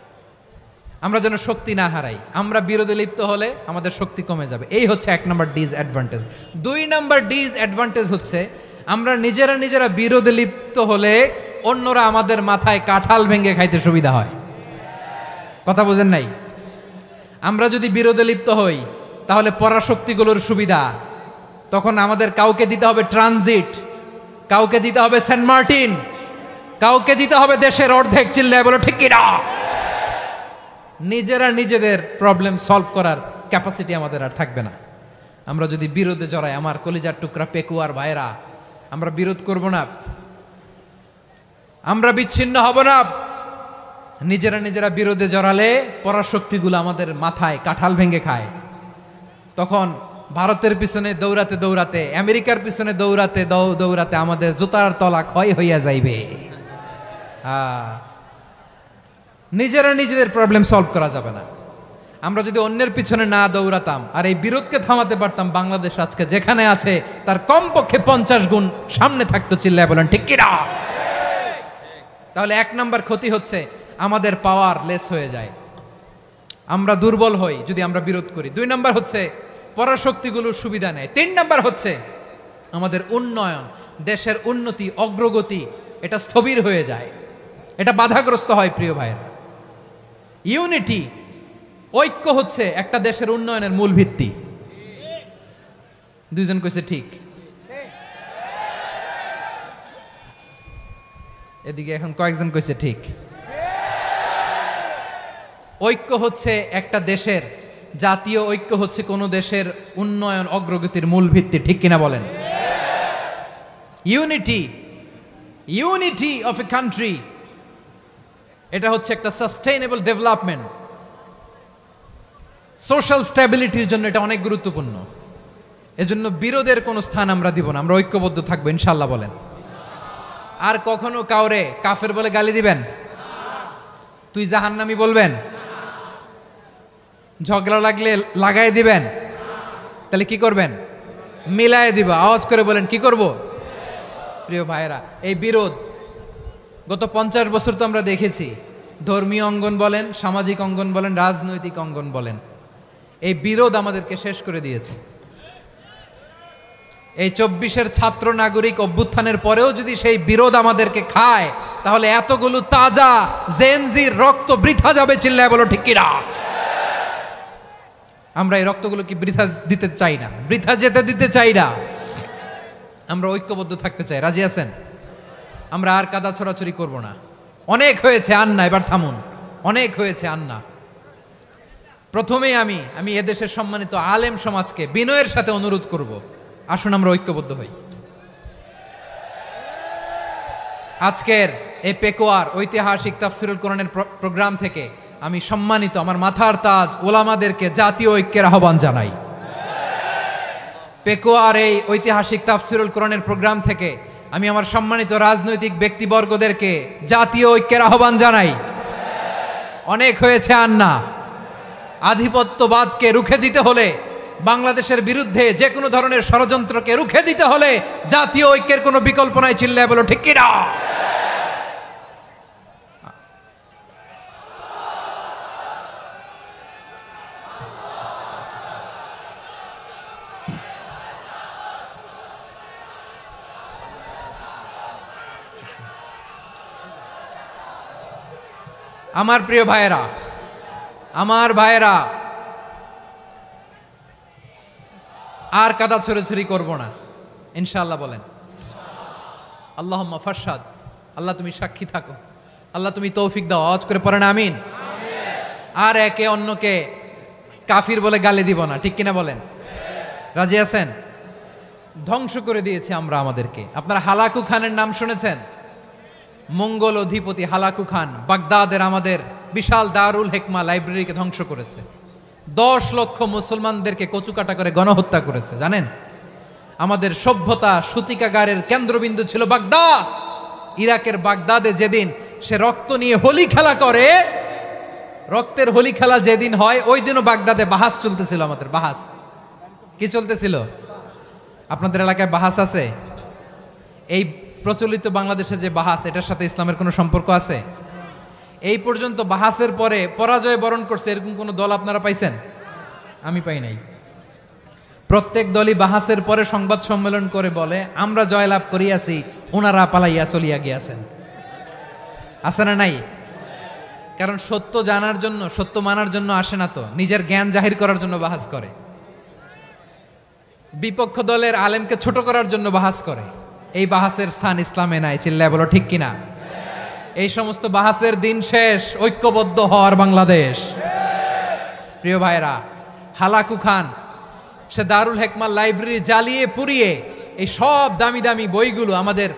আমরা যেন শক্তি না হারাই। আমরা বিরোধে লিপ্ত হলে আমাদের শক্তি কমে যাবে। এই হচ্ছে 1 নম্বর ডিসঅ্যাডভান্টেজ। 2 নম্বর ডিসঅ্যাডভান্টেজ হচ্ছে আমরা নিজেরা বিরোধে লিপ্ত হলে অন্যরা আমাদের মাথায় কাঁঠাল ভেঙে খাইতে সুবিধা হয়। কথা বোঝেন নাই? আমরা যদি বিরোধে লিপ্ত হই তাহলে পরাশক্তিগুলোর সুবিধা, তখন আমাদের কাউকে দিতে হবে ট্রানজিট, কাউকে দিতে হবে সেন্ট মার্টিন, কাউকে দিতে হবে দেশের অর্ধেক। চিল্লায় বলো ঠিক কিনা? নিজেরা নিজেদের প্রবলেম সলভ করার ক্যাপাসিটি আমাদের আর থাকবে না। আমরা যদি বিরোধে জড়াই, আমার কলিজার টুকরা পেকুয়ার ভাইরা, আমরা বিরোধ করব না, আমরা বিচ্ছিন্ন হব না। নিজেরা বিরোধে জড়ালে পরাশক্তিগুলো আমাদের মাথায় কাঁঠাল ভেঙে খায়। তখন ভারতের পিছনে দৌড়াতে দৌড়াতে, আমেরিকার পিছনে দৌড়াতে দৌড়াতে আমাদের জুতার তলা ক্ষয় হইয়া যাইবে। নিজেরা নিজেদের প্রবলেম সলভ করা যাবে না। আমরা যদি অন্যের পিছনে না দৌড়াতাম আর এই বিরোধকে থামাতে পারতাম, বাংলাদেশ আজকে যেখানে আছে তার কমপক্ষে 50 গুণ সামনে থাকতো। চিল্লায় বলেন ঠিক কিনা? তাহলে 1 নাম্বার ক্ষতি হচ্ছে আমাদের পাওয়ার লেস হয়ে যায়, আমরা দুর্বল হই যদি আমরা বিরোধ করি। 2 নাম্বার হচ্ছে পরাশক্তিগুলোর সুবিধা নেয়। 3 নাম্বার হচ্ছে আমাদের উন্নয়ন, দেশের উন্নতি, অগ্রগতি, এটা স্থবির হয়ে যায়, এটা বাধাগ্রস্ত হয়। প্রিয় ভাইয়েরা, ইউনিটি, ঐক্য হচ্ছে একটা দেশের উন্নয়নের মূল ভিত্তি। 2 জন কইছে ঠিক। এদিকে এখন কয়েকজন কইছে ঠিক। ঐক্য হচ্ছে একটা দেশের, জাতীয় ঐক্য হচ্ছে কোন দেশের উন্নয়ন অগ্রগতির মূল ভিত্তি, ঠিক কিনা বলেন? ইউনিটি অফ এ কান্ট্রি, এটা হচ্ছে একটা সাস্টেইনেবল ডেভেলপমেন্ট, সোশ্যাল স্ট্যাবিলিটির জন্য এটা অনেক গুরুত্বপূর্ণ। এজন্য বিরোধের কোনো স্থান আমরা দিব না, আমরা ঐক্যবদ্ধ থাকবো ইনশাআল্লাহ বলেন। আর কখনো কাউরে কাফের বলে গালি দিবেন? তুই জাহান্নামী বলবেন? ঝগড়া লাগলে লাগাই দিবেন? তাহলে কি করবেন? মিলায় দিব। আওয়াজ করে বলেন কি করব? প্রিয় ভাইয়েরা, এই বিরোধ গত 50 বছর তো আমরা দেখেছি, ধর্মীয় অঙ্গন বলেন, সামাজিক অঙ্গন বলেন, রাজনৈতিক অঙ্গন বলেন, এই বিরোধ আমাদেরকে শেষ করে দিয়েছে। এই 24-এর ছাত্র নাগরিক অভ্যুত্থানের পরেও যদি সেই বিরোধ আমাদেরকে খায়, তাহলে এতগুলো তাজা জেনজির রক্ত বৃথা যাবে। চিল্লায় বলো ঠিক কিনা? আমরা এই রক্তগুলো কি বৃথা দিতে চাই না, বৃথা যেতে দিতে চাই না। আমরা ঐক্যবদ্ধ থাকতে চাই। রাজি আছেন? আমরা আর কাদা ছড়াছড়ি করব না। অনেক হয়েছে আন্না, এবার থামুন। অনেক হয়েছে আন্না। প্রথমেই আমি এদেশের সম্মানিত আলেম সমাজকে বিনয়ের সাথে অনুরোধ করব, আসুন আমরা ঐক্যবদ্ধ হই। আজকের এই পেকুয়ার ঐতিহাসিক তাফসিরুল কোরআনের প্রোগ্রাম থেকে আমি সম্মানিত আমার মাথার তাজ ওলামাদেরকে জাতীয় ঐক্যের আহ্বান জানাই। পেকুয়ার এই ঐতিহাসিক তাফসিরুল কোরআনের প্রোগ্রাম থেকে আমি আমার সম্মানিত রাজনৈতিক ব্যক্তিবর্গদেরকে জাতীয় ঐক্যের আহ্বান জানাই। অনেক হয়েছে আন্না। আধিপত্যবাদকে রুখে দিতে হলে, বাংলাদেশের বিরুদ্ধে যে কোনো ধরনের ষড়যন্ত্রকে রুখে দিতে হলে জাতীয় ঐক্যের কোনো বিকল্প নাই। চিল্লায় বলো ঠিক কিনা? আমার প্রিয় ভাইয়েরা, আর কাদা ছড়াছড়ি করব না ইনশাআল্লাহ বলেন। আল্লাহুম্মা ফারশাদ। আল্লাহ তুমি সাক্ষী থাকো, আল্লাহ তুমি তৌফিক দাও। আওয়াজ করে পড়েন আমিন। আর একে অন্যকে কাফির বলে গালি দিব না, ঠিক কিনা বলেন? রাজি আছেন? ধ্বংস করে দিয়েছি আমরা আমাদেরকে। আপনারা হালাকু খানের নাম শুনেছেন? মঙ্গল অধিপতি হালাকু খান বাগদাদের আমাদের বিশাল দারুল হেকমা লাইব্রেরিকে ধ্বংস করেছে। 10 লক্ষ মুসলমানদেরকে কচুকাটা করে গণহত্যা করেছে। জানেন, আমাদের সভ্যতা সূতিকাগারের কেন্দ্রবিন্দু ছিল বাগদাদ। ইরাকের বাগদাদে যেদিন সে রক্ত নিয়ে হোলি খেলা করে, রক্তের হোলি খেলা যেদিন হয়, ওই দিনও বাগদাদে বাহাস চলতেছিল। আমাদের বাহাস কি চলতেছিল? আপনাদের এলাকায় বাহাস আছে? এই প্রচলিত বাংলাদেশে যে বাহাস, এটার সাথে ইসলামের কোনো সম্পর্ক আছে? এই পর্যন্ত বাহাসের পরে পরাজয় বরণ করছে এরকম কোন দল আপনারা পাইছেন? আমি পাই নাই। প্রত্যেক দলই বাহাসের পরে সংবাদ সম্মেলন করে বলে, আমরা জয়লাভ করিয়াছি, ওনারা পালাইয়া চলিয়া গিয়াছেন। আছে না নাই? কারণ সত্য জানার জন্য, সত্য মানার জন্য আসে না তো, নিজের জ্ঞান জাহির করার জন্য বাহাস করে। বিপক্ষ দলের আলেমকে ছোট করার জন্য বাহাস করে। এই বাহাসের স্থান ইসলামে নাই। চিল্লায় বলো ঠিক কিনা? এই সমস্ত বাহাসের দিন শেষ। ঐক্যবদ্ধ হওয়ার বাংলাদেশ। প্রিয় ভাইরা, হালাকু খান সে দারুল হেকমা লাইব্রেরি জ্বালিয়ে পুড়িয়ে এই সব দামি দামি বইগুলো, আমাদের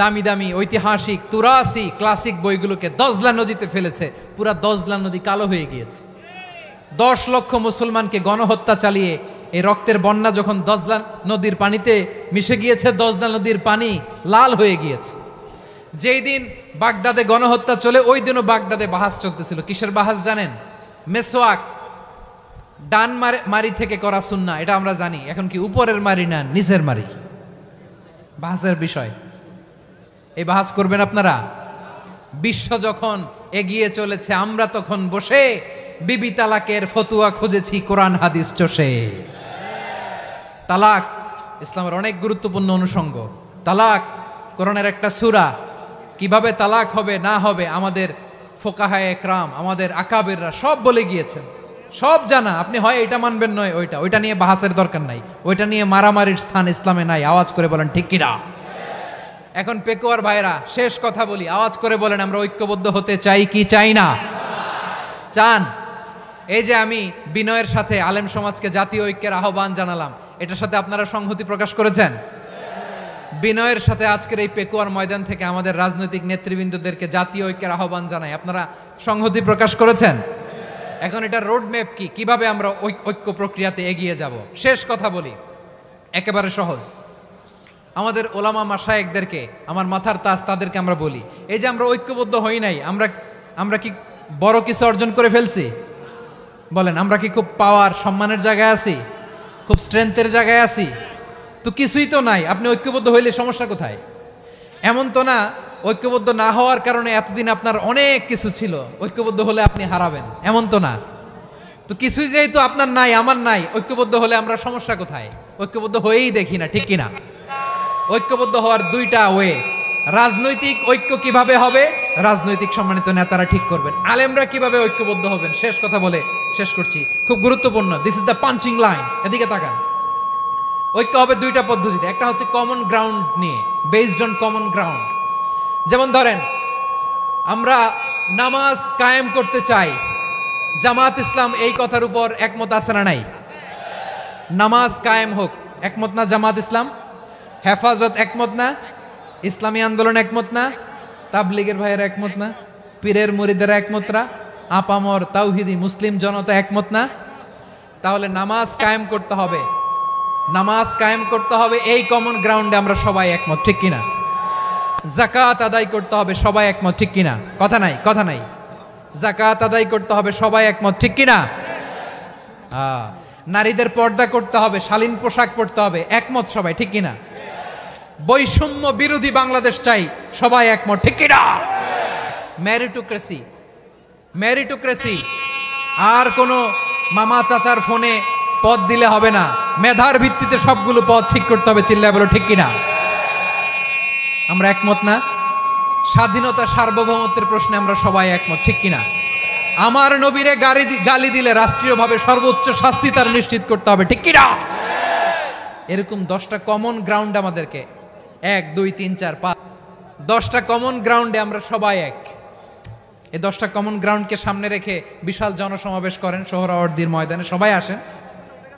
দামি দামি ঐতিহাসিক তুরাসি ক্লাসিক বইগুলোকে দজলা নদীতে ফেলেছে। পুরা দজলা নদী কালো হয়ে গিয়েছে। 10 লক্ষ মুসলমানকে গণহত্যা চালিয়ে এই রক্তের বন্যা যখন দজলা নদীর পানিতে মিশে গিয়েছে, দজলা নদীর পানি লাল হয়ে গিয়েছে। যেই দিন বাগদাদে গণহত্যা চলে, ওই দিনও বাগদাদে বাহাস চলতেছিল। কিসের বাহাস জানেন? মেসওয়াক, ডান মারি থেকে করা সুন্নাহ, এটা আমরা জানি। এখন কি উপরের মারি না নিচের মারি? বাহাসের বিষয়। এই বাহাস করবেন আপনারা? বিশ্ব যখন এগিয়ে চলেছে, আমরা তখন বসে বিবি তালাকের ফতুয়া খুঁজেছি কোরআন হাদিস চষে। তালাক ইসলামের অনেক গুরুত্বপূর্ণ অনুষঙ্গ। তালাক কোরআনের একটা সূরা। কিভাবে তালাক হবে না হবে আমাদের ফোকাহায়ে একরাম, আমাদের আকাবেররা সব বলে গিয়েছেন, সব জানা। আপনি হয় এটা মানবেন, নয় ওইটা নিয়ে বাহাসের দরকার নাই, ওইটা নিয়ে মারামারির স্থান ইসলামে নাই। আওয়াজ করে বলেন ঠিক কিনা? এখন পেকুয়ার ভাইরা, শেষ কথা বলি, আওয়াজ করে বলেন আমরা ঐক্যবদ্ধ হতে চাই কি চাই না? চান? এই যে আমি বিনয়ের সাথে আলেম সমাজকে জাতীয় ঐক্যের আহ্বান জানালাম, এটার সাথে আপনারা সংহতি প্রকাশ করেছেন? বিনয়ের সাথে আজকের এই পেকুয়ার ময়দান থেকে আমাদের রাজনৈতিক নেতৃবৃন্দদেরকে জাতীয় ঐক্যের আহ্বান জানাই, আপনারা সংহতি প্রকাশ করেছেন? এখন এটা রোড ম্যাপ কি, কিভাবে আমরা ঐক্য প্রক্রিয়াতে এগিয়ে যাব? শেষ কথা বলি, একেবারে সহজ। আমাদের ওলামা মাশায়েখদেরকে, আমার মাথার তাজ, তাদেরকে আমরা বলি, এই যে আমরা ঐক্যবদ্ধ হই নাই, আমরা কি বড় কিছু অর্জন করে ফেলছি? বলেন, আমরা কি খুব পাওয়ার সম্মানের জায়গায় আছি? খুব স্ট্রেংথের জায়গায় আছি? তো কিছুই তো নাই। আপনি ঐক্যবদ্ধ হইলে সমস্যা কোথায়? এমন তো না ঐক্যবদ্ধ না হওয়ার কারণে এতদিন আপনার অনেক কিছু ছিল, ঐক্যবদ্ধ হলে আপনি হারাবেন, এমন তো না। তো কিছুই যেহেতু আপনার নাই, আমার নাই, ঐক্যবদ্ধ হলে আমরা সমস্যা কোথায়? ঐক্যবদ্ধ হয়েই দেখি না, ঠিক কিনা? ঐক্যবদ্ধ হওয়ার দুইটা ওয়ে। রাজনৈতিক ঐক্য কিভাবে হবে? রাজনৈতিক সম্মানিত নেতারা ঠিক করবেন। আলেমরা কিভাবে ঐক্যবদ্ধ হবেন? শেষ কথা বলে শেষ করছি, খুব গুরুত্বপূর্ণ। This is the punching line. এদিকে তাকান। ঐক্য হবে দুইটা পদ্ধতিতে। একটা হচ্ছে কমন গ্রাউন্ড নিয়ে, বেসড অন কমন গ্রাউন্ড। যেমন ধরেন, আমরা নামাজ কায়েম করতে চাই, জামাত ইসলাম এই কথার উপর একমত আছে না নাই? নামাজ কায়েম হোক, একমত না জামাত ইসলাম? হেফাজত একমত না? ইসলামী আন্দোলন একমত না? তাবলীগের ভাইয়েরা একমত না? পীরের মুরিদেরা একমত না? আপামর তাওহিদি মুসলিম জনতা একমত না? তাহলে নামাজ কায়েম করতে হবে, নামাজ কায়েম করতে হবে এই কমন গ্রাউন্ডে আমরা সবাই একমত, ঠিক কিনা? যাকাত আদায় করতে হবে, সবাই একমত, ঠিক কিনা? কথা নাই, কথা নাই। যাকাত আদায় করতে হবে, সবাই একমত, ঠিক কিনা? নারীদের পর্দা করতে হবে, শালীন পোশাক পরতে হবে, একমত সবাই, ঠিক কিনা? বৈষম্য বিরোধী বাংলাদেশ চাই, সবাই একমত, ঠিক কিনা? মেরিটোক্রেসি, মেরিটোক্রেসি, আর কোনো মামা চাচার ফোনে পদ দিলে হবে না, মেধার ভিত্তিতে সবগুলো পদ ঠিক করতে হবে। চিল্লায় বলো ঠিক কিনা? আমরা একমত না? স্বাধীনতা সার্বভৌমত্বের প্রশ্নে আমরা সবাই একমত, ঠিক কিনা? আমার নবীরে গালি দিলে রাষ্ট্রীয়ভাবে সর্বোচ্চ শাস্তি তার নিশ্চিত করতে হবে, ঠিক কিনা? এরকম 10টা কমন গ্রাউন্ড আমাদেরকে, 1 2 3 4 5, 10টা কমন গ্রাউন্ডে আমরা সবাই এক। এই 10টা কমন গ্রাউন্ডকে সামনে রেখে বিশাল জনসমাবেশ করেন সোহরাওয়ার্দীর ময়দানে, সবাই আসেন।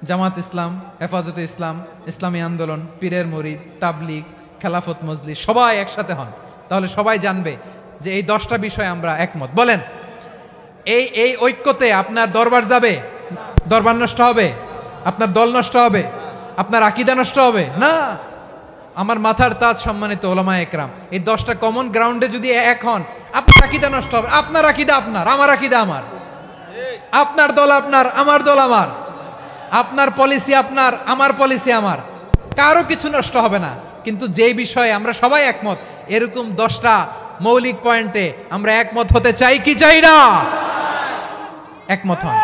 জামাত ইসলাম, হেফাজতে ইসলাম, ইসলামী আন্দোলন, পীরের মুরিদ, তাবলীগ, খেলাফত মজলিস, সবাই একসাথে হন। তাহলে সবাই জানবে যে এই 10টা বিষয়ে আমরা একমত। বলেন, এই ঐক্যতে আপনার দরবার যাবে? দরবার নষ্ট হবে? আপনার দল নষ্ট হবে? আপনার আকীদা নষ্ট হবে? না। আমার মাথার তাজ সম্মানিত ওলামা একরাম, এই 10টা কমন গ্রাউন্ডে যদি এক হন, আপনার আকীদা নষ্ট হবে? আপনার আকীদা আপনার, আমার আকীদা আমার, আপনার দল আপনার, আমার দল আমার, আপনার পলিসি আপনার, আমার পলিসি আমার, কারো কিছু নষ্ট হবে না। কিন্তু যেই বিষয়ে আমরা সবাই একমত, এরকম 10টা মৌলিক পয়েন্টে আমরা একমত হতে চাই কি চাই না? একমত হন।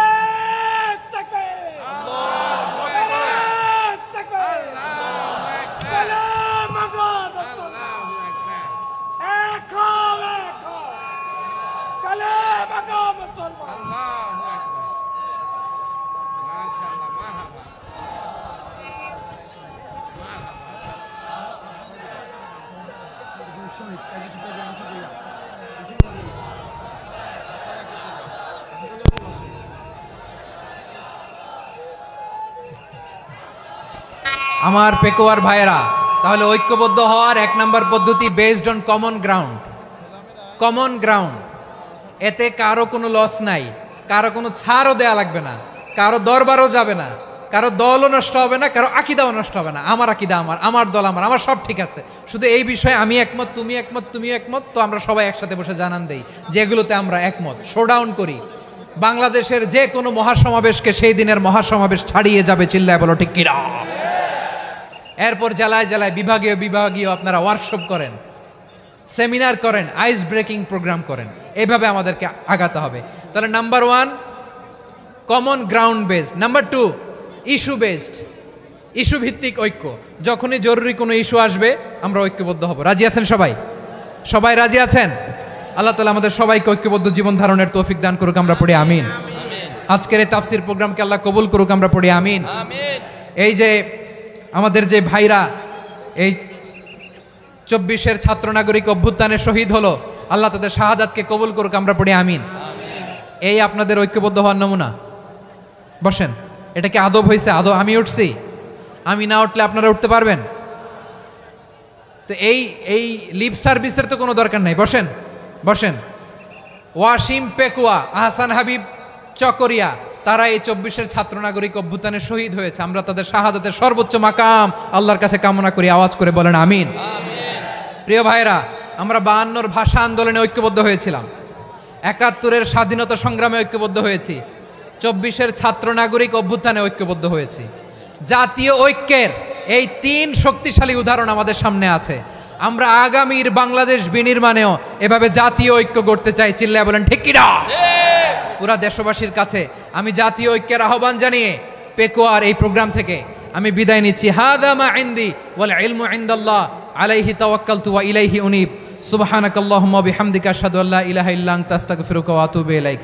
আমার পেকোয়ার ভাইয়েরা, তাহলে ঐক্যবদ্ধ হওয়ার 1 নম্বর পদ্ধতি based on common ground. Common ground, এতে কারো কোনো লস নাই, কারো কোনো ছাড়ও দেয়া লাগবে না, কারো দরবারও যাবে না, কারো দলও নষ্ট হবে না, কারো আকীদাও নষ্ট হবে না। আমার আকীদা আমার, আমার দল আমার, আমার সব ঠিক আছে। শুধু এই বিষয়ে আমি একমত, তুমি একমত, তুমিও একমত, তো আমরা সবাই একসাথে বসে জানান দেই যেগুলোতে আমরা একমত, শোডাউন করি। বাংলাদেশের যে কোনো মহাসমাবেশকে সেই দিনের মহাসমাবেশ ছাড়িয়ে যাবে, চিল্লায় বলো ঠিক কিনা? এরপর জেলায় জেলায় বিভাগীয় আপনারা ওয়ার্কশপ করেন, সেমিনার করেন, আইস ব্রেকিং প্রোগ্রাম করেন। এইভাবে আমাদেরকে আগাতে হবে। তাহলে number 1 common ground based, number 2 issue based, issue ভিত্তিক ঐক্য। যখনই জরুরি কোনো ইস্যু আসবে আমরা ঐক্যবদ্ধ হব। রাজি আছেন সবাই? সবাই রাজি আছেন? আল্লাহ তাআলা আমাদের সবাইকে ঐক্যবদ্ধ জীবন ধারণের তৌফিক দান করুক, আমরা পড়ি আমিন। আজকের এই তাফসীর প্রোগ্রামকে আল্লাহ কবুল করুক, আমরা পড়ি আমিন। এই যে আমাদের যে ভাইরা এই 24-এর ছাত্র নাগরিক অভ্যুত্থানে শহীদ হলো, আল্লাহ তাদের শাহাদাতকে কবুল করুক, আমরা পড়ি আমিন। এই আপনাদের ঐক্যবদ্ধ হওয়ার নমুনা। বসেন, এটা কি আদব হয়েছে? আদব? আমি উঠছি, আমি না উঠলে আপনারা উঠতে পারবেন? তো এই লিপ সার্ভিসের তো কোনো দরকার নাই। বসেন বসেন। ওয়াসিম পেকুয়া, আহসান হাবিব চকরিয়া, তারা এই 24-এর ছাত্র নাগরিক অভ্যুত্থানে শহীদ হয়েছে। আমরা তাদের শাহাদাতের সর্বোচ্চ মাকাম আল্লাহর কাছে কামনা করি। আওয়াজ করে বলেন আমিন। প্রিয় ভাইরা, আমরা 52-র ভাষা আন্দোলনে ঐক্যবদ্ধ হয়েছিলাম, 71-এর স্বাধীনতা সংগ্রামে ঐক্যবদ্ধ হয়েছি, 24-এর ছাত্র নাগরিক অভ্যুত্থানে ঐক্যবদ্ধ হয়েছি। জাতীয় ঐক্যের এই 3 শক্তিশালী উদাহরণ আমাদের সামনে আছে। আমরা আগামীর বাংলাদেশ বিনির্মাণেও এভাবে জাতীয় ঐক্য গড়তে চাই। চিল্লায় বলেন ঠিক কিনা? পুরা দেশবাসীর কাছে আমি জাতীয় ঐক্যের আহ্বান জানিয়ে পেকুয়ার এই প্রোগ্রাম থেকে আমি বিদায় নিচ্ছি। হাদা মা ইনদি ওয়াল ইলমু ইনদাল্লাহ আলাইহি তাওয়াক্কালতু ওয়া ইলাইহি উনীব। সুবহানাকাল্লাহুম্মা বিহামদিকা আশহাদু আল্লা ইলাহা ইল্লা আনতা আস্তাগফিরুকা ওয়া আতুবু ইলাইক।